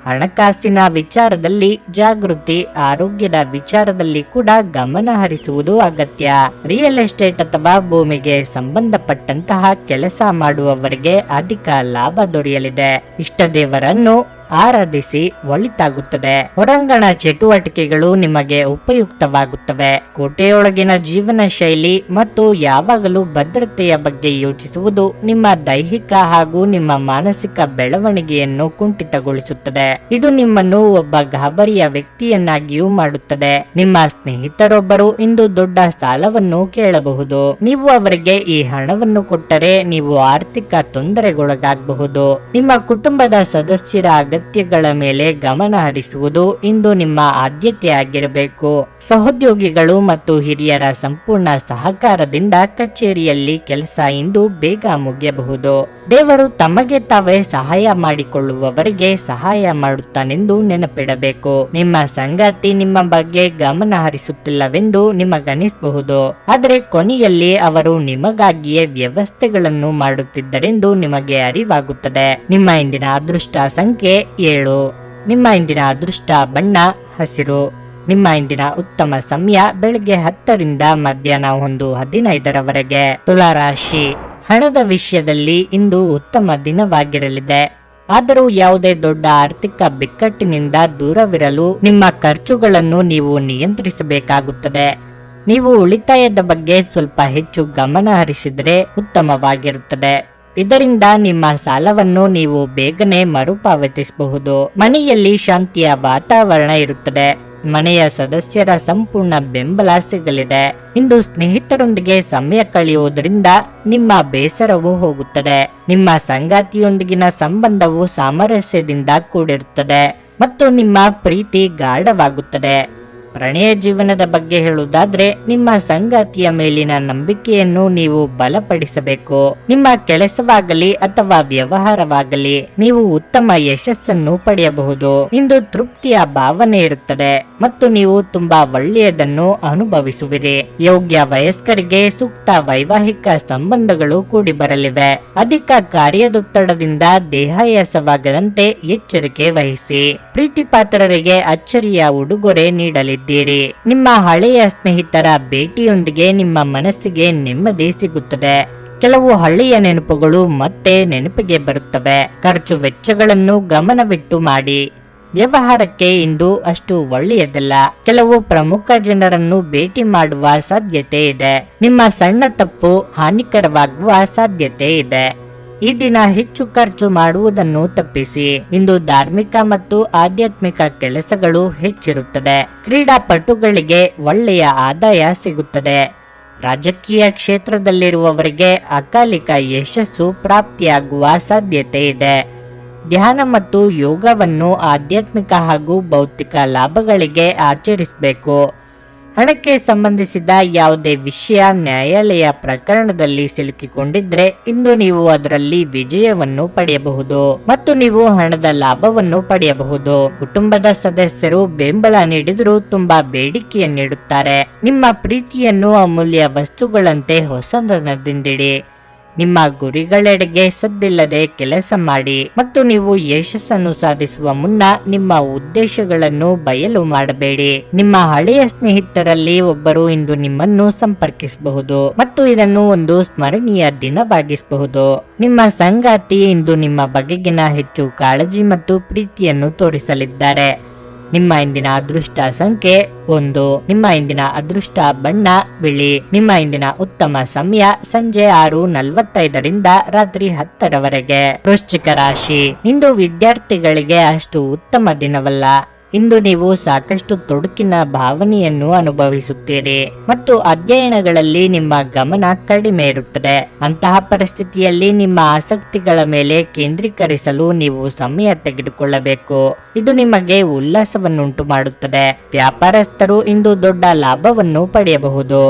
ಹಣಕಾಸಿನ ವಿಚಾರದಲ್ಲಿ ಜಾಗೃತಿ, ಆರೋಗ್ಯದ ವಿಚಾರದಲ್ಲಿ ಕೂಡ ಗಮನ ಹರಿಸುವುದು ಅಗತ್ಯ. ರಿಯಲ್ ಎಸ್ಟೇಟ್ ಅಥವಾ ಭೂಮಿಗೆ ಸಂಬಂಧಪಟ್ಟಂತಹ ಕೆಲಸ ಮಾಡುವವರಿಗೆ ಅಧಿಕ ಲಾಭ ದೊರೆಯಲಿದೆ. ಇಷ್ಟ ದೇವರನ್ನು ಆರಾಧಿಸಿ ಒಳಿತಾಗುತ್ತದೆ. ಹೊರಾಂಗಣ ಚಟುವಟಿಕೆಗಳು ನಿಮಗೆ ಉಪಯುಕ್ತವಾಗುತ್ತವೆ. ಕೋಟೆಯೊಳಗಿನ ಜೀವನ ಶೈಲಿ ಮತ್ತು ಯಾವಾಗಲೂ ಭದ್ರತೆಯ ಬಗ್ಗೆ ಯೋಚಿಸುವುದು ನಿಮ್ಮ ದೈಹಿಕ ಹಾಗೂ ನಿಮ್ಮ ಮಾನಸಿಕ ಬೆಳವಣಿಗೆಯನ್ನು ಕುಂಠಿತಗೊಳಿಸುತ್ತದೆ. ಇದು ನಿಮ್ಮನ್ನು ಒಬ್ಬ ಗಾಬರಿಯ ವ್ಯಕ್ತಿಯನ್ನಾಗಿಯೂ ಮಾಡುತ್ತದೆ. ನಿಮ್ಮ ಸ್ನೇಹಿತರೊಬ್ಬರು ಇಂದು ದೊಡ್ಡ ಸಾಲವನ್ನು ಕೇಳಬಹುದು. ನೀವು ಅವರಿಗೆ ಈ ಹಣವನ್ನು ಕೊಟ್ಟರೆ ನೀವು ಆರ್ಥಿಕ ತೊಂದರೆಗೊಳಗಾಗಬಹುದು. ನಿಮ್ಮ ಕುಟುಂಬದ ಸದಸ್ಯರ ಅಗತ್ಯಗಳ ಮೇಲೆ ಗಮನ ಹರಿಸುವುದು ಇಂದು ನಿಮ್ಮ ಆದ್ಯತೆಯಾಗಿರಬೇಕು. ಸಹೋದ್ಯೋಗಿಗಳು ಮತ್ತು ಹಿರಿಯರ ಸಂಪೂರ್ಣ ಸಹಕಾರದಿಂದ ಕಚೇರಿಯಲ್ಲಿ ಕೆಲಸ ಇಂದು ಬೇಗ ಮುಗಿಯಬಹುದು. ದೇವರು ತಮಗೆ ತಾವೇ ಸಹಾಯ ಮಾಡಿಕೊಳ್ಳುವವರಿಗೆ ಸಹಾಯ ಮಾಡುತ್ತಾನೆಂದು ನೆನಪಿಡಬೇಕು. ನಿಮ್ಮ ಸಂಗಾತಿ ನಿಮ್ಮ ಬಗ್ಗೆ ಗಮನ ಹರಿಸುತ್ತಿಲ್ಲವೆಂದು ನಿಮಗನಿಸಬಹುದು. ಆದರೆ ಕೊನೆಯಲ್ಲಿ ಅವರು ನಿಮಗಾಗಿಯೇ ವ್ಯವಸ್ಥೆಗಳನ್ನು ಮಾಡುತ್ತಿದ್ದರೆಂದು ನಿಮಗೆ ಅರಿವಾಗುತ್ತದೆ. ನಿಮ್ಮ ಇಂದಿನ ಅದೃಷ್ಟ ಸಂಖ್ಯೆ 7. ನಿಮ್ಮ ಇಂದಿನ ಅದೃಷ್ಟ ಬಣ್ಣ ಹಸಿರು. ನಿಮ್ಮ ಇಂದಿನ ಉತ್ತಮ ಸಮಯ ಬೆಳಗ್ಗೆ 10 ರಿಂದ ಮಧ್ಯಾಹ್ನ 1:15 ತುಲಾರಾಶಿ. ಹಣದ ವಿಷಯದಲ್ಲಿ ಇಂದು ಉತ್ತಮ ದಿನವಾಗಿರಲಿದೆ. ಆದರೂ ಯಾವುದೇ ದೊಡ್ಡ ಆರ್ಥಿಕ ಬಿಕ್ಕಟ್ಟಿನಿಂದ ದೂರವಿರಲು ನಿಮ್ಮ ಖರ್ಚುಗಳನ್ನು ನೀವು ನಿಯಂತ್ರಿಸಬೇಕಾಗುತ್ತದೆ. ನೀವು ಉಳಿತಾಯದ ಬಗ್ಗೆ ಸ್ವಲ್ಪ ಹೆಚ್ಚು ಗಮನ ಹರಿಸಿದರೆ ಉತ್ತಮವಾಗಿರುತ್ತದೆ. ಇದರಿಂದ ನಿಮ್ಮ ಸಾಲವನ್ನು ನೀವು ಬೇಗನೆ ಮರುಪಾವತಿಸಬಹುದು. ಮನೆಯಲ್ಲಿ ಶಾಂತಿಯ ವಾತಾವರಣ ಇರುತ್ತದೆ. ಮನೆಯ ಸದಸ್ಯರ ಸಂಪೂರ್ಣ ಬೆಂಬಲ ಸಿಗಲಿದೆ. ಇಂದು ಸ್ನೇಹಿತರೊಂದಿಗೆ ಸಮಯ ಕಳೆಯುವುದರಿಂದ ನಿಮ್ಮ ಬೇಸರವು ಹೋಗುತ್ತದೆ. ನಿಮ್ಮ ಸಂಗಾತಿಯೊಂದಿಗಿನ ಸಂಬಂಧವು ಸಾಮರಸ್ಯದಿಂದ ಕೂಡಿರುತ್ತದೆ ಮತ್ತು ನಿಮ್ಮ ಪ್ರೀತಿ ಗಾಢವಾಗುತ್ತದೆ. ಪ್ರಣಯ ಜೀವನದ ಬಗ್ಗೆ ಹೇಳುವುದಾದ್ರೆ, ನಿಮ್ಮ ಸಂಗಾತಿಯ ಮೇಲಿನ ನಂಬಿಕೆಯನ್ನು ನೀವು ಬಲಪಡಿಸಬೇಕು. ನಿಮ್ಮ ಕೆಲಸವಾಗಲಿ ಅಥವಾ ವ್ಯವಹಾರವಾಗಲಿ ನೀವು ಉತ್ತಮ ಯಶಸ್ಸನ್ನು ಪಡೆಯಬಹುದು. ಇಂದು ತೃಪ್ತಿಯ ಭಾವನೆ ಇರುತ್ತದೆ ಮತ್ತು ನೀವು ತುಂಬಾ ಒಳ್ಳೆಯದನ್ನು ಅನುಭವಿಸುವಿರಿ. ಯೋಗ್ಯ ವಯಸ್ಕರಿಗೆ ಸೂಕ್ತ ವೈವಾಹಿಕ ಸಂಬಂಧಗಳು ಕೂಡಿ ಬರಲಿವೆ. ಅಧಿಕ ಕಾರ್ಯದೊತ್ತಡದಿಂದ ದೇಹಾಯಾಸವಾಗದಂತೆ ಎಚ್ಚರಿಕೆ ವಹಿಸಿ. ಪ್ರೀತಿ ಪಾತ್ರರಿಗೆ ಅಚ್ಚರಿಯ ಉಡುಗೊರೆ ನೀಡಲಿದೆ. ನಿಮ್ಮ ಹಳೆಯ ಸ್ನೇಹಿತರ ಭೇಟಿಯೊಂದಿಗೆ ನಿಮ್ಮ ಮನಸ್ಸಿಗೆ ನೆಮ್ಮದಿ ಸಿಗುತ್ತದೆ. ಕೆಲವು ಹಳೆಯ ನೆನಪುಗಳು ಮತ್ತೆ ನೆನಪಿಗೆ ಬರುತ್ತವೆ. ಖರ್ಚು ವೆಚ್ಚಗಳನ್ನು ಗಮನವಿಟ್ಟು ಮಾಡಿ. ವ್ಯವಹಾರಕ್ಕೆ ಇಂದು ಅಷ್ಟು ಒಳ್ಳೆಯದಲ್ಲ. ಕೆಲವು ಪ್ರಮುಖ ಜನರನ್ನು ಭೇಟಿ ಮಾಡುವ ಸಾಧ್ಯತೆ ಇದೆ. ನಿಮ್ಮ ಸಣ್ಣ ತಪ್ಪು ಹಾನಿಕರವಾಗುವ ಸಾಧ್ಯತೆ ಇದೆ. ಈ ದಿನ ಹೆಚ್ಚು ಖರ್ಚು ಮಾಡುವುದನ್ನು ತಪ್ಪಿಸಿ. ಇಂದು ಧಾರ್ಮಿಕ ಮತ್ತು ಆಧ್ಯಾತ್ಮಿಕ ಕೆಲಸಗಳು ಹೆಚ್ಚಿರುತ್ತದೆ. ಕ್ರೀಡಾಪಟುಗಳಿಗೆ ಒಳ್ಳೆಯ ಆದಾಯ ಸಿಗುತ್ತದೆ. ರಾಜಕೀಯ ಕ್ಷೇತ್ರದಲ್ಲಿರುವವರಿಗೆ ಅಕಾಲಿಕ ಯಶಸ್ಸು ಪ್ರಾಪ್ತಿಯಾಗುವ ಸಾಧ್ಯತೆ ಇದೆ. ಧ್ಯಾನ ಮತ್ತು ಯೋಗವನ್ನು ಆಧ್ಯಾತ್ಮಿಕ ಹಾಗೂ ಭೌತಿಕ ಲಾಭಗಳಿಗೆ ಆಚರಿಸಬೇಕು. ಹಣಕ್ಕೆ ಸಂಬಂಧಿಸಿದ ಯಾವುದೇ ವಿಷಯ ನ್ಯಾಯಾಲಯ ಪ್ರಕರಣದಲ್ಲಿ ಸಿಲುಕಿಕೊಂಡಿದ್ರೆ ಇಂದು ನೀವು ಅದರಲ್ಲಿ ವಿಜಯವನ್ನು ಪಡೆಯಬಹುದು ಮತ್ತು ನೀವು ಹಣದ ಲಾಭವನ್ನು ಪಡೆಯಬಹುದು. ಕುಟುಂಬದ ಸದಸ್ಯರು ಬೆಂಬಲ ನೀಡಿದರೂ ತುಂಬಾ ಬೇಡಿಕೆಯನ್ನಿಡುತ್ತಾರೆ. ನಿಮ್ಮ ಪ್ರೀತಿಯನ್ನು ಅಮೂಲ್ಯ ವಸ್ತುಗಳಂತೆ ಹೊಸದನದಿಂದಿಡಿ. ನಿಮ್ಮ ಗುರಿಗಳೆಡೆಗೆ ಸದ್ದಿಲ್ಲದೆ ಕೆಲಸ ಮಾಡಿ ಮತ್ತು ನೀವು ಯಶಸ್ಸನ್ನು ಸಾಧಿಸುವ ಮುನ್ನ ನಿಮ್ಮ ಉದ್ದೇಶಗಳನ್ನು ಬಯಲು ಮಾಡಬೇಡಿ. ನಿಮ್ಮ ಹಳೆಯ ಸ್ನೇಹಿತರಲ್ಲಿ ಒಬ್ಬರು ಇಂದು ನಿಮ್ಮನ್ನು ಸಂಪರ್ಕಿಸಬಹುದು ಮತ್ತು ಇದನ್ನು ಒಂದು ಸ್ಮರಣೀಯ ದಿನವಾಗಿಸಬಹುದು. ನಿಮ್ಮ ಸಂಗಾತಿ ಇಂದು ನಿಮ್ಮ ಬಗೆಗಿನ ಹೆಚ್ಚು ಕಾಳಜಿ ಮತ್ತು ಪ್ರೀತಿಯನ್ನು ತೋರಿಸಲಿದ್ದಾರೆ. ನಿಮ್ಮ ಇಂದಿನ ಅದೃಷ್ಟ ಸಂಖ್ಯೆ 1. ನಿಮ್ಮ ಇಂದಿನ ಅದೃಷ್ಟ ಬಣ್ಣ ಬಿಳಿ. ನಿಮ್ಮ ಇಂದಿನ ಉತ್ತಮ ಸಮಯ ಸಂಜೆ 6:45 ರಾತ್ರಿ 10 ವೃಶ್ಚಿಕ ರಾಶಿ. ಇಂದು ವಿದ್ಯಾರ್ಥಿಗಳಿಗೆ ಅಷ್ಟು ಉತ್ತಮ ದಿನವಲ್ಲ. ಇಂದು ನೀವು ಸಾಕಷ್ಟು ತೊಡಕಿನ ಭಾವನೆಯನ್ನು ಅನುಭವಿಸುತ್ತೀರಿ ಮತ್ತು ಅಧ್ಯಯನಗಳಲ್ಲಿ ನಿಮ್ಮ ಗಮನ ಕಡಿಮೆ ಇರುತ್ತದೆ. ಅಂತಹ ಪರಿಸ್ಥಿತಿಯಲ್ಲಿ ನಿಮ್ಮ ಆಸಕ್ತಿಗಳ ಮೇಲೆ ಕೇಂದ್ರೀಕರಿಸಲು ನೀವು ಸಮಯ ತೆಗೆದುಕೊಳ್ಳಬೇಕು. ಇದು ನಿಮಗೆ ಉಲ್ಲಾಸವನ್ನುಂಟು ಮಾಡುತ್ತದೆ. ವ್ಯಾಪಾರಸ್ಥರು ಇಂದು ದೊಡ್ಡ ಲಾಭವನ್ನು ಪಡೆಯಬಹುದು.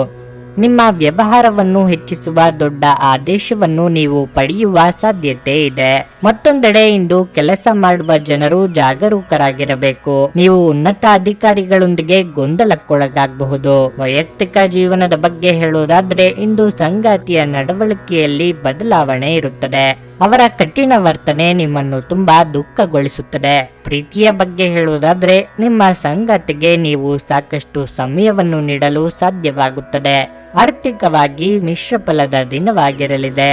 ನಿಮ್ಮ ವ್ಯವಹಾರವನ್ನು ಹೆಚ್ಚಿಸುವ ದೊಡ್ಡ ಆದೇಶವನ್ನು ನೀವು ಪಡೆಯುವ ಸಾಧ್ಯತೆ ಇದೆ. ಮತ್ತೊಂದೆಡೆ ಇಂದು ಕೆಲಸ ಮಾಡುವ ಜನರು ಜಾಗರೂಕರಾಗಿರಬೇಕು. ನೀವು ಉನ್ನತ ಅಧಿಕಾರಿಗಳೊಂದಿಗೆ ಗೊಂದಲಕ್ಕೊಳಗಾಗಬಹುದು. ವೈಯಕ್ತಿಕ ಜೀವನದ ಬಗ್ಗೆ ಹೇಳುವುದಾದ್ರೆ ಇಂದು ಸಂಗಾತಿಯ ನಡವಳಿಕೆಯಲ್ಲಿ ಬದಲಾವಣೆ ಇರುತ್ತದೆ. ಅವರ ಕಠಿಣ ವರ್ತನೆ ನಿಮ್ಮನ್ನು ತುಂಬಾ ದುಃಖಗೊಳಿಸುತ್ತದೆ. ಪ್ರೀತಿಯ ಬಗ್ಗೆ ಹೇಳುವುದಾದ್ರೆ ನಿಮ್ಮ ಸಂಗಾತಿಗೆ ನೀವು ಸಾಕಷ್ಟು ಸಮಯವನ್ನು ನೀಡಲು ಸಾಧ್ಯವಾಗುತ್ತದೆ. ಆರ್ಥಿಕವಾಗಿ ಮಿಶ್ರ ಫಲದ ದಿನವಾಗಿರಲಿದೆ.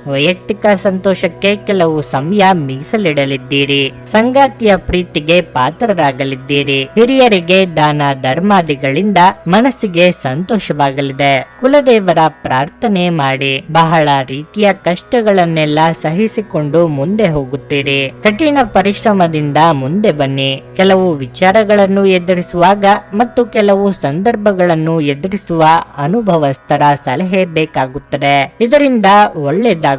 ವೈಯಕ್ತಿಕ ಸಂತೋಷಕ್ಕೆ ಕೆಲವು ಸಮಯ ಮೀಸಲಿಡಲಿದ್ದೀರಿ. ಸಂಗಾತಿಯ ಪ್ರೀತಿಗೆ ಪಾತ್ರರಾಗಲಿದ್ದೀರಿ. ಹಿರಿಯರಿಗೆ ದಾನ ಧರ್ಮಾದಿಗಳಿಂದ ಮನಸ್ಸಿಗೆ ಸಂತೋಷವಾಗಲಿದೆ. ಕುಲದೇವರ ಪ್ರಾರ್ಥನೆ ಮಾಡಿ. ಬಹಳ ರೀತಿಯ ಕಷ್ಟಗಳನ್ನೆಲ್ಲ ಸಹಿಸಿಕೊಂಡು ಮುಂದೆ ಹೋಗುತ್ತೀರಿ. ಕಠಿಣ ಪರಿಶ್ರಮದಿಂದ ಮುಂದೆ ಬನ್ನಿ. ಕೆಲವು ವಿಚಾರಗಳನ್ನು ಎದುರಿಸುವಾಗ ಮತ್ತು ಕೆಲವು ಸಂದರ್ಭಗಳನ್ನು ಎದುರಿಸುವ ಅನುಭವಸ್ಥರ ಸಲಹೆ ಬೇಕಾಗುತ್ತದೆ. ಇದರಿಂದ ಒಳ್ಳೆಯದಾಗುತ್ತದೆ.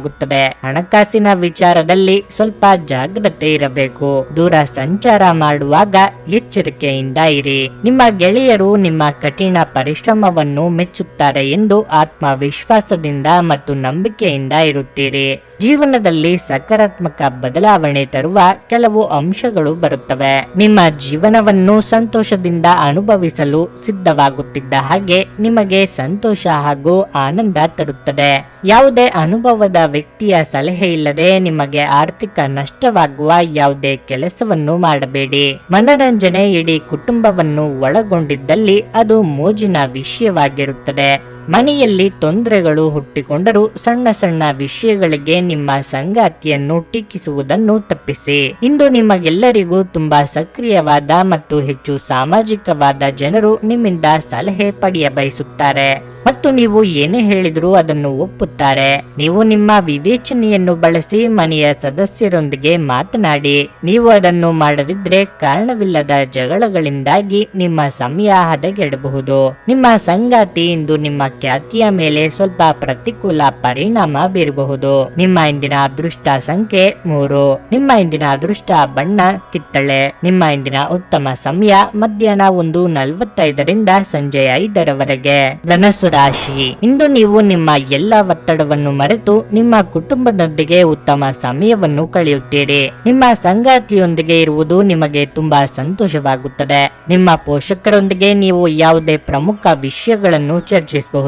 ಹಣಕಾಸಿನ ವಿಚಾರದಲ್ಲಿ ಸ್ವಲ್ಪ ಜಾಗ್ರತೆ ಇರಬೇಕು. ದೂರ ಸಂಚಾರ ಮಾಡುವಾಗ ಎಚ್ಚರಿಕೆಯಿಂದ ಇರಿ. ನಿಮ್ಮ ಗೆಳೆಯರು ನಿಮ್ಮ ಕಠಿಣ ಪರಿಶ್ರಮವನ್ನು ಮೆಚ್ಚುತ್ತಾರೆ ಎಂದು ಆತ್ಮವಿಶ್ವಾಸದಿಂದ ಮತ್ತು ನಂಬಿಕೆಯಿಂದ ಇರುತ್ತೀರಿ. ಜೀವನದಲ್ಲಿ ಸಕಾರಾತ್ಮಕ ಬದಲಾವಣೆ ತರುವ ಕೆಲವು ಅಂಶಗಳು ಬರುತ್ತವೆ. ನಿಮ್ಮ ಜೀವನವನ್ನು ಸಂತೋಷದಿಂದ ಅನುಭವಿಸಲು ಸಿದ್ಧವಾಗುತ್ತಿದ್ದ ಹಾಗೆ ನಿಮಗೆ ಸಂತೋಷ ಹಾಗೂ ಆನಂದ ತರುತ್ತದೆ. ಯಾವುದೇ ಅನುಭವದ ವ್ಯಕ್ತಿಯ ಸಲಹೆ ಇಲ್ಲದೆ ನಿಮಗೆ ಆರ್ಥಿಕ ನಷ್ಟವಾಗುವ ಯಾವುದೇ ಕೆಲಸವನ್ನು ಮಾಡಬೇಡಿ. ಮನರಂಜನೆ ಇಡೀ ಕುಟುಂಬವನ್ನು ಒಳಗೊಂಡಿದ್ದಲ್ಲಿ ಅದು ಮೋಜಿನ ವಿಷಯವಾಗಿರುತ್ತದೆ. ಮನೆಯಲ್ಲಿ ತೊಂದರೆಗಳು ಹುಟ್ಟಿಕೊಂಡರೂ ಸಣ್ಣ ಸಣ್ಣ ವಿಷಯಗಳಿಗೆ ನಿಮ್ಮ ಸಂಗಾತಿಯನ್ನು ಟೀಕಿಸುವುದನ್ನು ತಪ್ಪಿಸಿ. ಇಂದು ನಿಮಗೆಲ್ಲರಿಗೂ ತುಂಬಾ ಸಕ್ರಿಯವಾದ ಮತ್ತು ಹೆಚ್ಚು ಸಾಮಾಜಿಕವಾದ ಜನರು ನಿಮ್ಮಿಂದ ಸಲಹೆ ಪಡೆಯ ಬಯಸುತ್ತಾರೆ ಮತ್ತು ನೀವು ಏನೇ ಹೇಳಿದರೂ ಅದನ್ನು ಒಪ್ಪುತ್ತಾರೆ. ನೀವು ನಿಮ್ಮ ವಿವೇಚನೆಯನ್ನು ಬಳಸಿ ಮನೆಯ ಸದಸ್ಯರೊಂದಿಗೆ ಮಾತನಾಡಿ. ನೀವು ಅದನ್ನು ಮಾಡದಿದ್ರೆ ಕಾರಣವಿಲ್ಲದ ಜಗಳಗಳಿಂದಾಗಿ ನಿಮ್ಮ ಸಮಯ ಹದಗೆಡಬಹುದು. ನಿಮ್ಮ ಸಂಗಾತಿ ಇಂದು ನಿಮ್ಮ ಖ್ಯಾತಿಯ ಮೇಲೆ ಸ್ವಲ್ಪ ಪ್ರತಿಕೂಲ ಪರಿಣಾಮ ಬೀರಬಹುದು. ನಿಮ್ಮ ಇಂದಿನ ಅದೃಷ್ಟ ಸಂಖ್ಯೆ 3. ನಿಮ್ಮ ಇಂದಿನ ಅದೃಷ್ಟ ಬಣ್ಣ ಕಿತ್ತಳೆ. ನಿಮ್ಮ ಇಂದಿನ ಉತ್ತಮ ಸಮಯ ಮಧ್ಯಾಹ್ನ 1:45 ಸಂಜೆ 5 ಧನಸ್ಸು ರಾಶಿ. ಇಂದು ನೀವು ನಿಮ್ಮ ಎಲ್ಲ ಒತ್ತಡವನ್ನು ಮರೆತು ನಿಮ್ಮ ಕುಟುಂಬದೊಂದಿಗೆ ಉತ್ತಮ ಸಮಯವನ್ನು ಕಳೆಯುತ್ತೀರಿ. ನಿಮ್ಮ ಸಂಗಾತಿಯೊಂದಿಗೆ ಇರುವುದು ನಿಮಗೆ ತುಂಬಾ ಸಂತೋಷವಾಗುತ್ತದೆ. ನಿಮ್ಮ ಪೋಷಕರೊಂದಿಗೆ ನೀವು ಯಾವುದೇ ಪ್ರಮುಖ ವಿಷಯಗಳನ್ನು ಚರ್ಚಿಸಬಹುದು.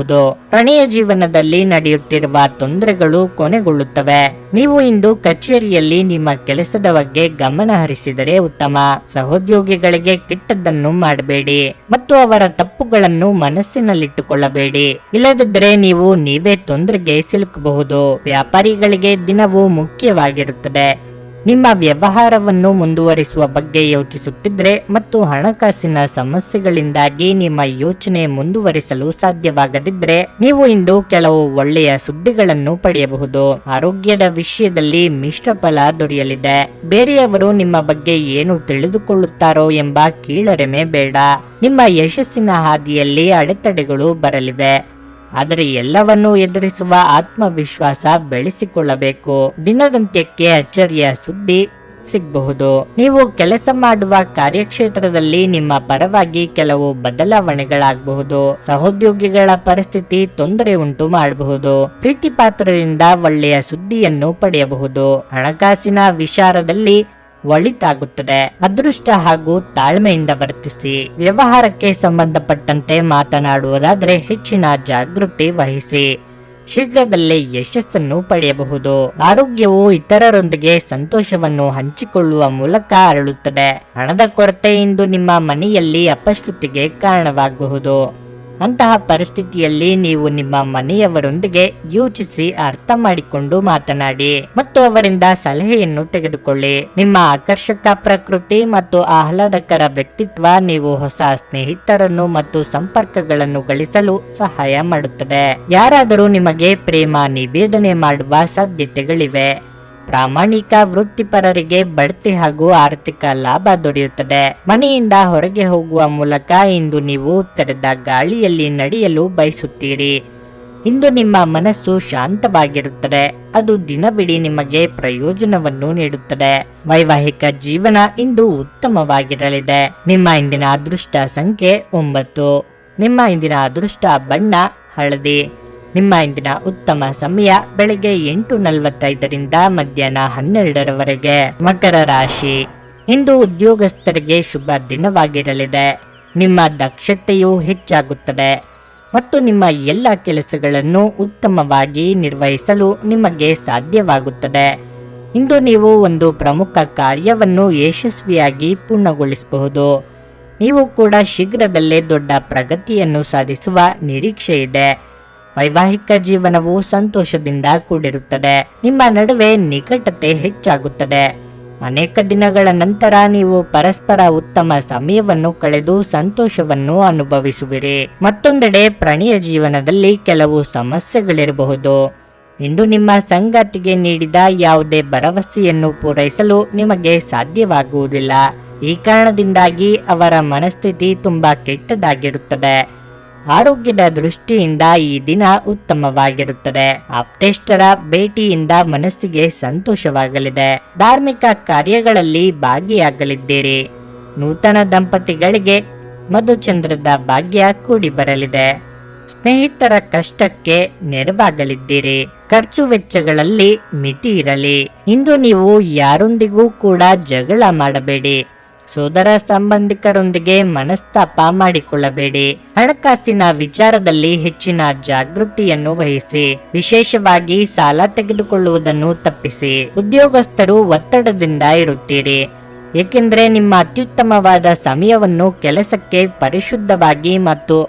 ಪ್ರಣಯ ಜೀವನದಲ್ಲಿ ನಡೆಯುತ್ತಿರುವ ತೊಂದರೆಗಳು ಕೊನೆಗೊಳ್ಳುತ್ತವೆ. ನೀವು ಇಂದು ಕಚೇರಿಯಲ್ಲಿ ನಿಮ್ಮ ಕೆಲಸದ ಬಗ್ಗೆ ಗಮನ ಹರಿಸಿದರೆ ಉತ್ತಮ. ಸಹೋದ್ಯೋಗಿಗಳಿಗೆ ಕೆಟ್ಟದ್ದನ್ನು ಮಾಡಬೇಡಿ ಮತ್ತು ಅವರ ತಪ್ಪುಗಳನ್ನು ಮನಸ್ಸಿನಲ್ಲಿಟ್ಟುಕೊಳ್ಳಬೇಡಿ. ಇಲ್ಲದಿದ್ದರೆ ನೀವೇ ತೊಂದರೆಗೆ ಸಿಲುಕಬಹುದು. ವ್ಯಾಪಾರಿಗಳಿಗೆ ದಿನವೂ ಮುಖ್ಯವಾಗಿರುತ್ತದೆ. ನಿಮ್ಮ ವ್ಯವಹಾರವನ್ನು ಮುಂದುವರಿಸುವ ಬಗ್ಗೆ ಯೋಚಿಸುತ್ತಿದ್ರೆ ಮತ್ತು ಹಣಕಾಸಿನ ಸಮಸ್ಯೆಗಳಿಂದಾಗಿ ನಿಮ್ಮ ಯೋಚನೆ ಮುಂದುವರಿಸಲು ಸಾಧ್ಯವಾಗದಿದ್ರೆ ನೀವು ಇಂದು ಕೆಲವು ಒಳ್ಳೆಯ ಸುದ್ದಿಗಳನ್ನು ಪಡೆಯಬಹುದು. ಆರೋಗ್ಯದ ವಿಷಯದಲ್ಲಿ ಮಿಶ್ರ ಫಲ ದೊರೆಯಲಿದೆ. ಬೇರೆಯವರು ನಿಮ್ಮ ಬಗ್ಗೆ ಏನು ತಿಳಿದುಕೊಳ್ಳುತ್ತಾರೋ ಎಂಬ ಕೀಳರಿಮೆ ಬೇಡ. ನಿಮ್ಮ ಯಶಸ್ಸಿನ ಹಾದಿಯಲ್ಲಿ ಅಡೆತಡೆಗಳು ಬರಲಿವೆ, ಆದರೆ ಎಲ್ಲವನ್ನೂ ಎದುರಿಸುವ ಆತ್ಮವಿಶ್ವಾಸ ಬೆಳೆಸಿಕೊಳ್ಳಬೇಕು. ದಿನದಂತ್ಯಕ್ಕೆ ಅಚ್ಚರಿಯ ಸುದ್ದಿ ಸಿಗಬಹುದು. ನೀವು ಕೆಲಸ ಮಾಡುವ ಕಾರ್ಯಕ್ಷೇತ್ರದಲ್ಲಿ ನಿಮ್ಮ ಪರವಾಗಿ ಕೆಲವು ಬದಲಾವಣೆಗಳಾಗಬಹುದು. ಸಹೋದ್ಯೋಗಿಗಳ ಪರಿಸ್ಥಿತಿ ತೊಂದರೆ ಉಂಟು ಮಾಡಬಹುದು. ಪ್ರೀತಿ ಪಾತ್ರರಿಂದ ಒಳ್ಳೆಯ ಸುದ್ದಿಯನ್ನು ಪಡೆಯಬಹುದು. ಹಣಕಾಸಿನ ವಿಚಾರದಲ್ಲಿ ಒಳಿತಾಗುತ್ತದೆ. ಅದೃಷ್ಟ ಹಾಗೂ ತಾಳ್ಮೆಯಿಂದ ವರ್ತಿಸಿ. ವ್ಯವಹಾರಕ್ಕೆ ಸಂಬಂಧಪಟ್ಟಂತೆ ಮಾತನಾಡುವುದಾದ್ರೆ ಹೆಚ್ಚಿನ ಜಾಗೃತಿ ವಹಿಸಿ. ಶೀಘ್ರದಲ್ಲೇ ಯಶಸ್ಸನ್ನು ಪಡೆಯಬಹುದು. ಆರೋಗ್ಯವು ಇತರರೊಂದಿಗೆ ಸಂತೋಷವನ್ನು ಹಂಚಿಕೊಳ್ಳುವ ಮೂಲಕ ಅರಳುತ್ತದೆ. ಹಣದ ಕೊರತೆ ಇಂದು ನಿಮ್ಮ ಮನೆಯಲ್ಲಿ ಅಪಶ್ರುತಿಗೆ ಕಾರಣವಾಗಬಹುದು. ಅಂತಹ ಪರಿಸ್ಥಿತಿಯಲ್ಲಿ ನೀವು ನಿಮ್ಮ ಮನೆಯವರೊಂದಿಗೆ ಯೋಚಿಸಿ ಅರ್ಥ ಮಾಡಿಕೊಂಡು ಮಾತನಾಡಿ ಮತ್ತು ಅವರಿಂದ ಸಲಹೆಯನ್ನು ತೆಗೆದುಕೊಳ್ಳಿ. ನಿಮ್ಮ ಆಕರ್ಷಕ ಪ್ರಕೃತಿ ಮತ್ತು ಆಹ್ಲಾದಕರ ವ್ಯಕ್ತಿತ್ವ ನೀವು ಹೊಸ ಸ್ನೇಹಿತರನ್ನು ಮತ್ತು ಸಂಪರ್ಕಗಳನ್ನು ಗಳಿಸಲು ಸಹಾಯ ಮಾಡುತ್ತದೆ. ಯಾರಾದರೂ ನಿಮಗೆ ಪ್ರೇಮ ನಿವೇದನೆ ಮಾಡುವ ಸಾಧ್ಯತೆಗಳಿವೆ. ಪ್ರಾಮಾಣಿಕ ವೃತ್ತಿಪರರಿಗೆ ಬಡ್ತಿ ಹಾಗೂ ಆರ್ಥಿಕ ಲಾಭ ದೊರೆಯುತ್ತದೆ. ಮನೆಯಿಂದ ಹೊರಗೆ ಹೋಗುವ ಮೂಲಕ ಇಂದು ನೀವು ತೆರೆದ ಗಾಳಿಯಲ್ಲಿ ನಡೆಯಲು ಬಯಸುತ್ತೀರಿ. ಇಂದು ನಿಮ್ಮ ಮನಸ್ಸು ಶಾಂತವಾಗಿರುತ್ತದೆ. ಅದು ದಿನವಿಡೀ ನಿಮಗೆ ಪ್ರಯೋಜನವನ್ನು ನೀಡುತ್ತದೆ. ವೈವಾಹಿಕ ಜೀವನ ಇಂದು ಉತ್ತಮವಾಗಿರಲಿದೆ. ನಿಮ್ಮ ಇಂದಿನ ಅದೃಷ್ಟ ಸಂಖ್ಯೆ 9. ನಿಮ್ಮ ಇಂದಿನ ಅದೃಷ್ಟ ಬಣ್ಣ ಹಳದಿ. ನಿಮ್ಮ ಇಂದಿನ ಉತ್ತಮ ಸಮಯ ಬೆಳಗ್ಗೆ 8:45ರಿಂದ ಮಧ್ಯಾಹ್ನ 12ರವರೆಗೆ. ಮಕರ ರಾಶಿ. ಇಂದು ಉದ್ಯೋಗಸ್ಥರಿಗೆ ಶುಭ ದಿನವಾಗಿರಲಿದೆ. ನಿಮ್ಮ ದಕ್ಷತೆಯು ಹೆಚ್ಚಾಗುತ್ತದೆ ಮತ್ತು ನಿಮ್ಮ ಎಲ್ಲ ಕೆಲಸಗಳನ್ನು ಉತ್ತಮವಾಗಿ ನಿರ್ವಹಿಸಲು ನಿಮಗೆ ಸಾಧ್ಯವಾಗುತ್ತದೆ. ಇಂದು ನೀವು ಒಂದು ಪ್ರಮುಖ ಕಾರ್ಯವನ್ನು ಯಶಸ್ವಿಯಾಗಿ ಪೂರ್ಣಗೊಳಿಸಬಹುದು. ನೀವು ಕೂಡ ಶೀಘ್ರದಲ್ಲೇ ದೊಡ್ಡ ಪ್ರಗತಿಯನ್ನು ಸಾಧಿಸುವ ನಿರೀಕ್ಷೆ ಇದೆ. ವೈವಾಹಿಕ ಜೀವನವು ಸಂತೋಷದಿಂದ ಕೂಡಿರುತ್ತದೆ. ನಿಮ್ಮ ನಡುವೆ ನಿಕಟತೆ ಹೆಚ್ಚಾಗುತ್ತದೆ. ಅನೇಕ ದಿನಗಳ ನಂತರ ನೀವು ಪರಸ್ಪರ ಉತ್ತಮ ಸಮಯವನ್ನು ಕಳೆದು ಸಂತೋಷವನ್ನು ಅನುಭವಿಸುವಿರಿ. ಮತ್ತೊಂದೆಡೆ ಪ್ರಣಯ ಜೀವನದಲ್ಲಿ ಕೆಲವು ಸಮಸ್ಯೆಗಳಿರಬಹುದು. ಇಂದು ನಿಮ್ಮ ಸಂಗಾತಿಗೆ ನೀಡಿದ ಯಾವುದೇ ಭರವಸೆಯನ್ನು ಪೂರೈಸಲು ನಿಮಗೆ ಸಾಧ್ಯವಾಗುವುದಿಲ್ಲ. ಈ ಕಾರಣದಿಂದಾಗಿ ಅವರ ಮನಸ್ಥಿತಿ ತುಂಬಾ ಕೆಟ್ಟದಾಗಿರುತ್ತದೆ. ಆರೋಗ್ಯದ ದೃಷ್ಟಿಯಿಂದ ಈ ದಿನ ಉತ್ತಮವಾಗಿರುತ್ತದೆ. ಆಪ್ತೇಷ್ಟರ ಭೇಟಿಯಿಂದ ಮನಸ್ಸಿಗೆ ಸಂತೋಷವಾಗಲಿದೆ. ಧಾರ್ಮಿಕ ಕಾರ್ಯಗಳಲ್ಲಿ ಭಾಗಿಯಾಗಲಿದ್ದೀರಿ. ನೂತನ ದಂಪತಿಗಳಿಗೆ ಮಧುಚಂದ್ರದ ಭಾಗ್ಯ ಕೂಡಿ ಬರಲಿದೆ. ಸ್ನೇಹಿತರ ಕಷ್ಟಕ್ಕೆ ನೆರವಾಗಲಿದ್ದೀರಿ. ಖರ್ಚು ವೆಚ್ಚಗಳಲ್ಲಿ ಮಿತಿ ಇರಲಿ. ಇಂದು ನೀವು ಯಾರೊಂದಿಗೂ ಕೂಡ ಜಗಳ ಮಾಡಬೇಡಿ. ಸೋದರ ಸಂಬಂಧಿಕರೊಂದಿಗೆ ಮನಸ್ತಾಪ ಮಾಡಿಕೊಳ್ಳಬೇಡಿ. ಹಣಕಾಸಿನ ವಿಚಾರದಲ್ಲಿ ಹೆಚ್ಚಿನ ಜಾಗೃತಿಯನ್ನು ವಹಿಸಿ. ವಿಶೇಷವಾಗಿ ಸಾಲ ತೆಗೆದುಕೊಳ್ಳುವುದನ್ನು ತಪ್ಪಿಸಿ. ಉದ್ಯೋಗಸ್ಥರು ಒತ್ತಡದಿಂದ ಇರುತ್ತೀರಿ, ಏಕೆಂದರೆ ನಿಮ್ಮ ಅತ್ಯುತ್ತಮವಾದ ಸಮಯವನ್ನು ಕೆಲಸಕ್ಕೆ ಪರಿಶುದ್ಧವಾಗಿ ಮತ್ತು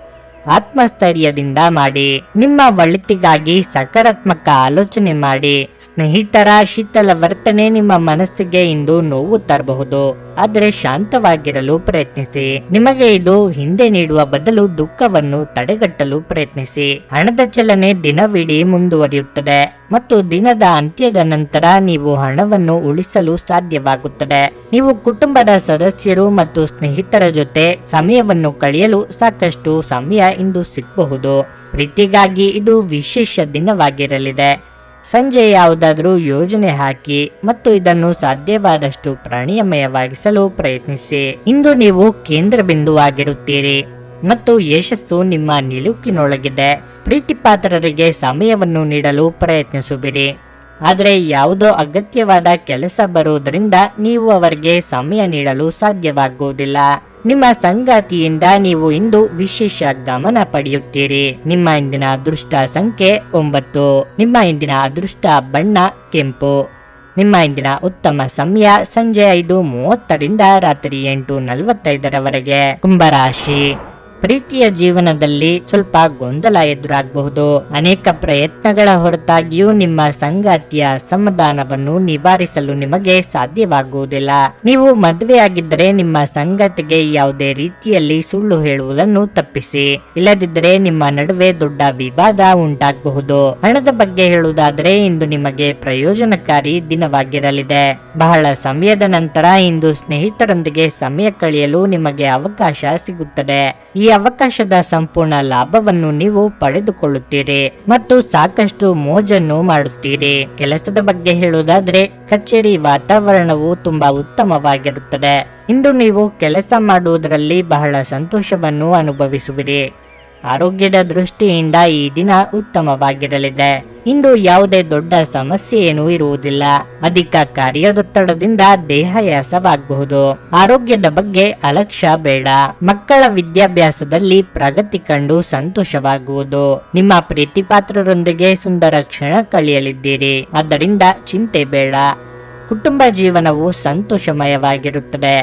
ಆತ್ಮಸ್ಥೈರ್ಯದಿಂದ ಮಾಡಿ. ನಿಮ್ಮ ಒಳಿತಿಗಾಗಿ ಸಕಾರಾತ್ಮಕ ಆಲೋಚನೆ ಮಾಡಿ. ಸ್ನೇಹಿತರ ಶೀತಲ ವರ್ತನೆ ನಿಮ್ಮ ಮನಸ್ಸಿಗೆ ಇಂದು ನೋವು ತರಬಹುದು, ಆದರೆ ಶಾಂತವಾಗಿರಲು ಪ್ರಯತ್ನಿಸಿ. ನಿಮಗೆ ಇದು ಹಿಂದೆ ನೀಡುವ ಬದಲು ದುಃಖವನ್ನು ತಡೆಗಟ್ಟಲು ಪ್ರಯತ್ನಿಸಿ. ಹಣದ ಚಲನೆ ದಿನವಿಡೀ ಮುಂದುವರಿಯುತ್ತದೆ ಮತ್ತು ದಿನದ ಅಂತ್ಯದ ನಂತರ ನೀವು ಹಣವನ್ನು ಉಳಿಸಲು ಸಾಧ್ಯವಾಗುತ್ತದೆ. ನೀವು ಕುಟುಂಬದ ಸದಸ್ಯರು ಮತ್ತು ಸ್ನೇಹಿತರ ಜೊತೆ ಸಮಯವನ್ನು ಕಳೆಯಲು ಸಾಕಷ್ಟು ಸಮಯ ಇಂದು ಸಿಗಬಹುದು. ಪ್ರೀತಿಗಾಗಿ ಇದು ವಿಶೇಷ ದಿನವಾಗಿರಲಿದೆ. ಸಂಜೆ ಯಾವುದಾದರೂ ಯೋಜನೆ ಹಾಕಿ ಮತ್ತು ಇದನ್ನು ಸಾಧ್ಯವಾದಷ್ಟು ಪ್ರಾಣಿಯಮಯವಾಗಿಸಲು ಪ್ರಯತ್ನಿಸಿ. ಇಂದು ನೀವು ಕೇಂದ್ರ ಬಿಂದುವಾಗಿರುತ್ತೀರಿ ಮತ್ತು ಯಶಸ್ಸು ನಿಮ್ಮ ನಿಲುಕಿನೊಳಗಿದೆ. ಪ್ರೀತಿಪಾತ್ರರಿಗೆ ಸಮಯವನ್ನು ನೀಡಲು ಪ್ರಯತ್ನಿಸುವಿರಿ, ಆದರೆ ಯಾವುದೋ ಅಗತ್ಯವಾದ ಕೆಲಸ ಬರುವುದರಿಂದ ನೀವು ಅವರಿಗೆ ಸಮಯ ನೀಡಲು ಸಾಧ್ಯವಾಗುವುದಿಲ್ಲ. ನಿಮ್ಮ ಸಂಗಾತಿಯಿಂದ ನೀವು ಇಂದು ವಿಶೇಷ ಗಮನ ಪಡೆಯುತ್ತೀರಿ. ನಿಮ್ಮ ಇಂದಿನ ಅದೃಷ್ಟ ಸಂಖ್ಯೆ 9. ನಿಮ್ಮ ಇಂದಿನ ಅದೃಷ್ಟ ಬಣ್ಣ ಕೆಂಪು. ನಿಮ್ಮ ಇಂದಿನ ಉತ್ತಮ ಸಮಯ ಸಂಜೆ 5:30ರಿಂದ ರಾತ್ರಿ 8:45ರವರೆಗೆ. ಕುಂಭರಾಶಿ. ಪ್ರೀತಿಯ ಜೀವನದಲ್ಲಿ ಸ್ವಲ್ಪ ಗೊಂದಲ ಎದುರಾಗಬಹುದು. ಅನೇಕ ಪ್ರಯತ್ನಗಳ ಹೊರತಾಗಿಯೂ ನಿಮ್ಮ ಸಂಗಾತಿಯ ಅಸಮಾಧಾನವನ್ನು ನಿವಾರಿಸಲು ನಿಮಗೆ ಸಾಧ್ಯವಾಗುವುದಿಲ್ಲ. ನೀವು ಮದುವೆಯಾಗಿದ್ದರೆ ನಿಮ್ಮ ಸಂಗಾತಿಗೆ ಯಾವುದೇ ರೀತಿಯಲ್ಲಿ ಸುಳ್ಳು ಹೇಳುವುದನ್ನು ತಪ್ಪಿಸಿ. ಇಲ್ಲದಿದ್ದರೆ ನಿಮ್ಮ ನಡುವೆ ದೊಡ್ಡ ವಿವಾದ ಉಂಟಾಗಬಹುದು. ಹಣದ ಬಗ್ಗೆ ಹೇಳುವುದಾದರೆ ಇಂದು ನಿಮಗೆ ಪ್ರಯೋಜನಕಾರಿ ದಿನವಾಗಿರಲಿದೆ. ಬಹಳ ಸಮಯದ ನಂತರ ಇಂದು ಸ್ನೇಹಿತರೊಂದಿಗೆ ಸಮಯ ಕಳೆಯಲು ನಿಮಗೆ ಅವಕಾಶ ಸಿಗುತ್ತದೆ. ಈ ಅವಕಾಶದ ಸಂಪೂರ್ಣ ಲಾಭವನ್ನು ನೀವು ಪಡೆದುಕೊಳ್ಳುತ್ತೀರಿ ಮತ್ತು ಸಾಕಷ್ಟು ಮೋಜನ್ನು ಮಾಡುತ್ತೀರಿ. ಕೆಲಸದ ಬಗ್ಗೆ ಹೇಳುವುದಾದ್ರೆ ಕಚೇರಿ ವಾತಾವರಣವು ತುಂಬಾ ಉತ್ತಮವಾಗಿರುತ್ತದೆ. ಇಂದು ನೀವು ಕೆಲಸ ಮಾಡುವುದರಲ್ಲಿ ಬಹಳ ಸಂತೋಷವನ್ನು ಅನುಭವಿಸುವಿರಿ. ಆರೋಗ್ಯದ ದೃಷ್ಟಿಯಿಂದ ಈ ದಿನ ಉತ್ತಮವಾಗಿರಲಿದೆ. ಇಂದು ಯಾವುದೇ ದೊಡ್ಡ ಸಮಸ್ಯೆ ಏನೂ ಇರುವುದಿಲ್ಲ. ಅಧಿಕ ಕಾರ್ಯದೊತ್ತಡದಿಂದ ದೇಹಾಯಾಸವಾಗಬಹುದು. ಆರೋಗ್ಯದ ಬಗ್ಗೆ ಅಲಕ್ಷ್ಯ ಬೇಡ. ಮಕ್ಕಳ ವಿದ್ಯಾಭ್ಯಾಸದಲ್ಲಿ ಪ್ರಗತಿ ಕಂಡು ಸಂತೋಷವಾಗುವುದು. ನಿಮ್ಮ ಪ್ರೀತಿ ಪಾತ್ರರೊಂದಿಗೆ ಸುಂದರ ಕ್ಷಣ ಕಳೆಯಲಿದ್ದೀರಿ. ಆದ್ದರಿಂದ ಚಿಂತೆ ಬೇಡ. ಕುಟುಂಬ ಜೀವನವು ಸಂತೋಷಮಯವಾಗಿರುತ್ತದೆ.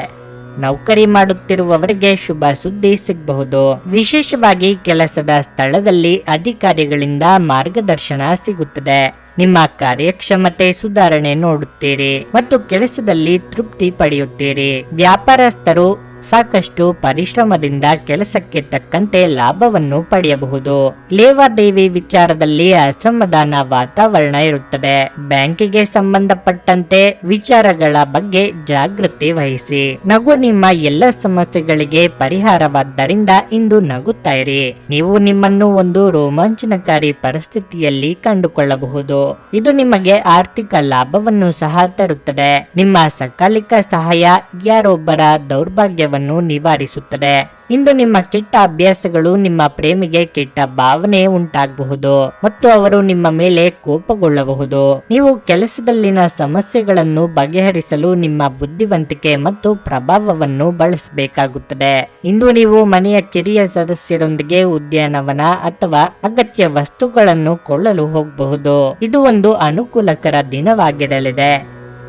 ನೌಕರಿ ಮಾಡುತ್ತಿರುವವರಿಗೆ ಶುಭ ಸುದ್ದಿ ಸಿಗಬಹುದು. ವಿಶೇಷವಾಗಿ ಕೆಲಸದ ಸ್ಥಳದಲ್ಲಿ ಅಧಿಕಾರಿಗಳಿಂದ ಮಾರ್ಗದರ್ಶನ ಸಿಗುತ್ತದೆ. ನಿಮ್ಮ ಕಾರ್ಯಕ್ಷಮತೆ ಸುಧಾರಣೆ ನೋಡುತ್ತೀರಿ ಮತ್ತು ಕೆಲಸದಲ್ಲಿ ತೃಪ್ತಿ ಪಡೆಯುತ್ತೀರಿ. ವ್ಯಾಪಾರಸ್ಥರು ಸಾಕಷ್ಟು ಪರಿಶ್ರಮದಿಂದ ಕೆಲಸಕ್ಕೆ ತಕ್ಕಂತೆ ಲಾಭವನ್ನು ಪಡೆಯಬಹುದು. ಲೇವಾದೇವಿ ವಿಚಾರದಲ್ಲಿ ಅಸಮಾಧಾನ ವಾತಾವರಣ ಇರುತ್ತದೆ. ಬ್ಯಾಂಕಿಗೆ ಸಂಬಂಧಪಟ್ಟಂತೆ ವಿಚಾರಗಳ ಬಗ್ಗೆ ಜಾಗೃತಿ ವಹಿಸಿ. ನಗು ನಿಮ್ಮ ಎಲ್ಲ ಸಮಸ್ಯೆಗಳಿಗೆ ಪರಿಹಾರವಾದ್ದರಿಂದ ಇಂದು ನಗುತ್ತಾ ಇರಿ. ನೀವು ನಿಮ್ಮನ್ನು ಒಂದು ರೋಮಾಂಚನಕಾರಿ ಪರಿಸ್ಥಿತಿಯಲ್ಲಿ ಕಂಡುಕೊಳ್ಳಬಹುದು. ಇದು ನಿಮಗೆ ಆರ್ಥಿಕ ಲಾಭವನ್ನು ಸಹ ತರುತ್ತದೆ. ನಿಮ್ಮ ಸಕಾಲಿಕ ಸಹಾಯ ಯಾರೊಬ್ಬರ ದೌರ್ಭಾಗ್ಯ ನಿವಾರಿಸುತ್ತದೆ. ಇಂದು ನಿಮ್ಮ ಕೆಟ್ಟ ಅಭ್ಯಾಸಗಳು ನಿಮ್ಮ ಪ್ರೇಮಿಗೆ ಕೆಟ್ಟ ಭಾವನೆ ಉಂಟಾಗಬಹುದು ಮತ್ತು ಅವರು ನಿಮ್ಮ ಮೇಲೆ ಕೋಪಗೊಳ್ಳಬಹುದು. ನೀವು ಕೆಲಸದಲ್ಲಿನ ಸಮಸ್ಯೆಗಳನ್ನು ಬಗೆಹರಿಸಲು ನಿಮ್ಮ ಬುದ್ಧಿವಂತಿಕೆ ಮತ್ತು ಪ್ರಭಾವವನ್ನು ಬಳಸಬೇಕಾಗುತ್ತದೆ. ಇಂದು ನೀವು ಮನೆಯ ಕಿರಿಯ ಸದಸ್ಯರೊಂದಿಗೆ ಉದ್ಯಾನವನ ಅಥವಾ ಅಗತ್ಯ ವಸ್ತುಗಳನ್ನು ಕೊಳ್ಳಲು ಹೋಗಬಹುದು. ಇದು ಒಂದು ಅನುಕೂಲಕರ ದಿನವಾಗಿರಲಿದೆ.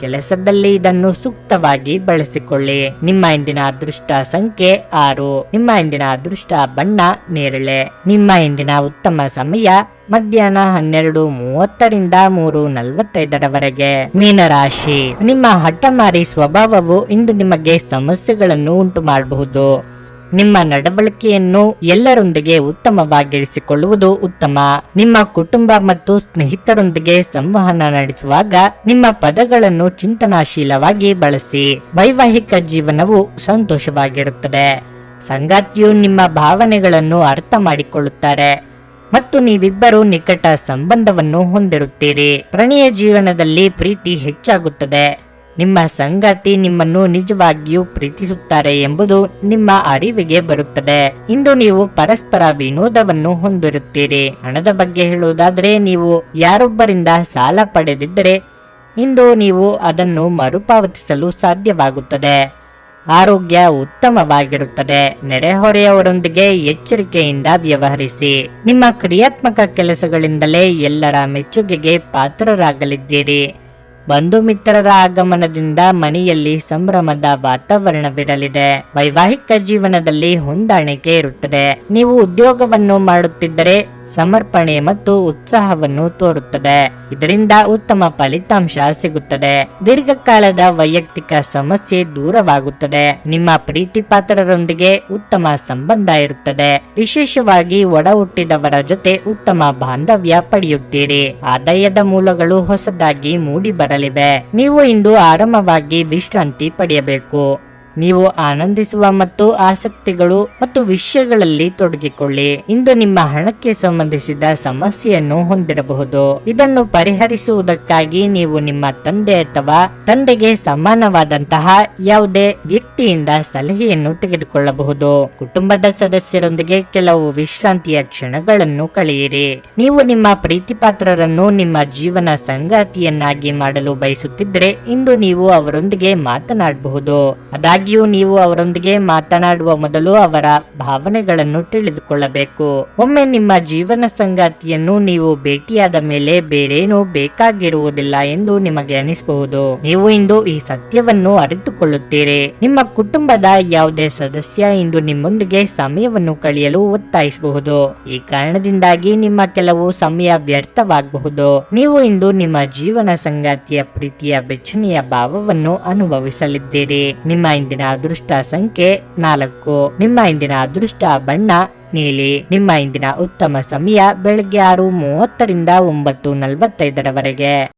ಕೆಲಸದಲ್ಲಿ ಇದನ್ನು ಸೂಕ್ತವಾಗಿ ಬಳಸಿಕೊಳ್ಳಿ. ನಿಮ್ಮ ಇಂದಿನ ಅದೃಷ್ಟ ಸಂಖ್ಯೆ 6. ನಿಮ್ಮ ಇಂದಿನ ಅದೃಷ್ಟ ಬಣ್ಣ ನೇರಳೆ. ನಿಮ್ಮ ಇಂದಿನ ಉತ್ತಮ ಸಮಯ ಮಧ್ಯಾಹ್ನ 12:30ರಿಂದ 3:45ರವರೆಗೆ. ಮೀನರಾಶಿ, ನಿಮ್ಮ ಹಠಮಾರಿ ಸ್ವಭಾವವು ಇಂದು ನಿಮಗೆ ಸಮಸ್ಯೆಗಳನ್ನು ಉಂಟು ಮಾಡಬಹುದು. ನಿಮ್ಮ ನಡವಳಿಕೆಯನ್ನು ಎಲ್ಲರೊಂದಿಗೆ ಉತ್ತಮವಾಗಿರಿಸಿಕೊಳ್ಳುವುದು ಉತ್ತಮ. ನಿಮ್ಮ ಕುಟುಂಬ ಮತ್ತು ಸ್ನೇಹಿತರೊಂದಿಗೆ ಸಂವಹನ ನಡೆಸುವಾಗ ನಿಮ್ಮ ಪದಗಳನ್ನು ಚಿಂತನಾಶೀಲವಾಗಿ ಬಳಸಿ. ವೈವಾಹಿಕ ಜೀವನವು ಸಂತೋಷವಾಗಿರುತ್ತದೆ. ಸಂಗಾತಿಯು ನಿಮ್ಮ ಭಾವನೆಗಳನ್ನು ಅರ್ಥ ಮಾಡಿಕೊಳ್ಳುತ್ತಾರೆ ಮತ್ತು ನೀವಿಬ್ಬರು ನಿಕಟ ಸಂಬಂಧವನ್ನು ಹೊಂದಿರುತ್ತೀರಿ. ಪ್ರಣಯ ಜೀವನದಲ್ಲಿ ಪ್ರೀತಿ ಹೆಚ್ಚಾಗುತ್ತದೆ. ನಿಮ್ಮ ಸಂಗಾತಿ ನಿಮ್ಮನ್ನು ನಿಜವಾಗಿಯೂ ಪ್ರೀತಿಸುತ್ತಾರೆ ಎಂಬುದು ನಿಮ್ಮ ಅರಿವಿಗೆ ಬರುತ್ತದೆ. ಇಂದು ನೀವು ಪರಸ್ಪರ ವಿನೋದವನ್ನು ಹೊಂದಿರುತ್ತೀರಿ. ಹಣದ ಬಗ್ಗೆ ಹೇಳುವುದಾದರೆ, ನೀವು ಯಾರೊಬ್ಬರಿಂದ ಸಾಲ ಪಡೆದಿದ್ದರೆ ಇಂದು ನೀವು ಅದನ್ನು ಮರುಪಾವತಿಸಲು ಸಾಧ್ಯವಾಗುತ್ತದೆ. ಆರೋಗ್ಯ ಉತ್ತಮವಾಗಿರುತ್ತದೆ. ನೆರೆಹೊರೆಯವರೊಂದಿಗೆ ಎಚ್ಚರಿಕೆಯಿಂದ ವ್ಯವಹರಿಸಿ. ನಿಮ್ಮ ಕ್ರಿಯಾತ್ಮಕ ಕೆಲಸಗಳಿಂದಲೇ ಎಲ್ಲರ ಮೆಚ್ಚುಗೆಗೆ ಪಾತ್ರರಾಗಲಿದ್ದೀರಿ. ಬಂಧು ಮಿತ್ರರ ಆಗಮನದಿಂದ ಮನೆಯಲ್ಲಿ ಸಂಭ್ರಮದ ವಾತಾವರಣವಿರಲಿದೆ. ವೈವಾಹಿಕ ಜೀವನದಲ್ಲಿ ಹೊಂದಾಣಿಕೆ ಇರುತ್ತದೆ. ನೀವು ಉದ್ಯೋಗವನ್ನು ಮಾಡುತ್ತಿದ್ದರೆ ಸಮರ್ಪಣೆ ಮತ್ತು ಉತ್ಸಾಹವನ್ನು ತೋರುತ್ತದೆ. ಇದರಿಂದ ಉತ್ತಮ ಫಲಿತಾಂಶ ಸಿಗುತ್ತದೆ. ದೀರ್ಘಕಾಲದ ವೈಯಕ್ತಿಕ ಸಮಸ್ಯೆ ದೂರವಾಗುತ್ತದೆ. ನಿಮ್ಮ ಪ್ರೀತಿ ಪಾತ್ರರೊಂದಿಗೆ ಉತ್ತಮ ಸಂಬಂಧ ಇರುತ್ತದೆ. ವಿಶೇಷವಾಗಿ ಒಡ ಹುಟ್ಟಿದವರ ಜೊತೆ ಉತ್ತಮ ಬಾಂಧವ್ಯ ಪಡೆಯುತ್ತೀರಿ. ಆದಾಯದ ಮೂಲಗಳು ಹೊಸದಾಗಿ ಮೂಡಿ ಬರಲಿವೆ. ನೀವು ಇಂದು ಆರಾಮವಾಗಿ ವಿಶ್ರಾಂತಿ ಪಡೆಯಬೇಕು. ನೀವು ಆನಂದಿಸುವ ಮತ್ತು ಆಸಕ್ತಿಗಳು ಮತ್ತು ವಿಷಯಗಳಲ್ಲಿ ತೊಡಗಿಕೊಳ್ಳಿ. ಇಂದು ನಿಮ್ಮ ಹಣಕ್ಕೆ ಸಂಬಂಧಿಸಿದ ಸಮಸ್ಯೆಯನ್ನು ಹೊಂದಿರಬಹುದು. ಇದನ್ನು ಪರಿಹರಿಸುವುದಕ್ಕಾಗಿ ನೀವು ನಿಮ್ಮ ತಂದೆ ಅಥವಾ ತಂದೆಗೆ ಸಮಾನವಾದಂತಹ ಯಾವುದೇ ವ್ಯಕ್ತಿಯಿಂದ ಸಲಹೆಯನ್ನು ತೆಗೆದುಕೊಳ್ಳಬಹುದು. ಕುಟುಂಬದ ಸದಸ್ಯರೊಂದಿಗೆ ಕೆಲವು ವಿಶ್ರಾಂತಿಯ ಕ್ಷಣಗಳನ್ನು ಕಳೆಯಿರಿ. ನೀವು ನಿಮ್ಮ ಪ್ರೀತಿ ಪಾತ್ರರನ್ನು ನಿಮ್ಮ ಜೀವನ ಸಂಗಾತಿಯನ್ನಾಗಿ ಮಾಡಲು ಬಯಸುತ್ತಿದ್ದರೆ ಇಂದು ನೀವು ಅವರೊಂದಿಗೆ ಮಾತನಾಡಬಹುದು. ಆದಾಗ್ಯೂ ನೀವು ಅವರೊಂದಿಗೆ ಮಾತನಾಡುವ ಮೊದಲು ಅವರ ಭಾವನೆಗಳನ್ನು ತಿಳಿದುಕೊಳ್ಳಬೇಕು. ಒಮ್ಮೆ ನಿಮ್ಮ ಜೀವನ ಸಂಗಾತಿಯನ್ನು ನೀವು ಭೇಟಿಯಾದ ಮೇಲೆ ಬೇರೇನೂ ಬೇಕಾಗಿರುವುದಿಲ್ಲ ಎಂದು ನಿಮಗೆ ಅನಿಸಬಹುದು. ನೀವು ಇಂದು ಈ ಸತ್ಯವನ್ನು ಅರಿತುಕೊಳ್ಳುತ್ತೀರಿ. ನಿಮ್ಮ ಕುಟುಂಬದ ಯಾವುದೇ ಸದಸ್ಯ ಇಂದು ನಿಮ್ಮೊಂದಿಗೆ ಸಮಯವನ್ನು ಕಳೆಯಲು ಒತ್ತಾಯಿಸಬಹುದು. ಈ ಕಾರಣದಿಂದಾಗಿ ನಿಮ್ಮ ಕೆಲವು ಸಮಯ ವ್ಯರ್ಥವಾಗಬಹುದು. ನೀವು ಇಂದು ನಿಮ್ಮ ಜೀವನ ಸಂಗಾತಿಯ ಪ್ರೀತಿಯ ಬೆಚ್ಚನೆಯ ಭಾವವನ್ನು ಅನುಭವಿಸಲಿದ್ದೀರಿ. ನಿಮ್ಮ ಇಂದಿನ ಅದೃಷ್ಟ ಸಂಖ್ಯೆ 4. ನಿಮ್ಮ ಇಂದಿನ ಅದೃಷ್ಟ ಬಣ್ಣ ನೀಲಿ. ನಿಮ್ಮ ಇಂದಿನ ಉತ್ತಮ ಸಮಯ ಬೆಳಗ್ಗೆ 6:30ರಿಂದ 9:45ರವರೆಗೆ.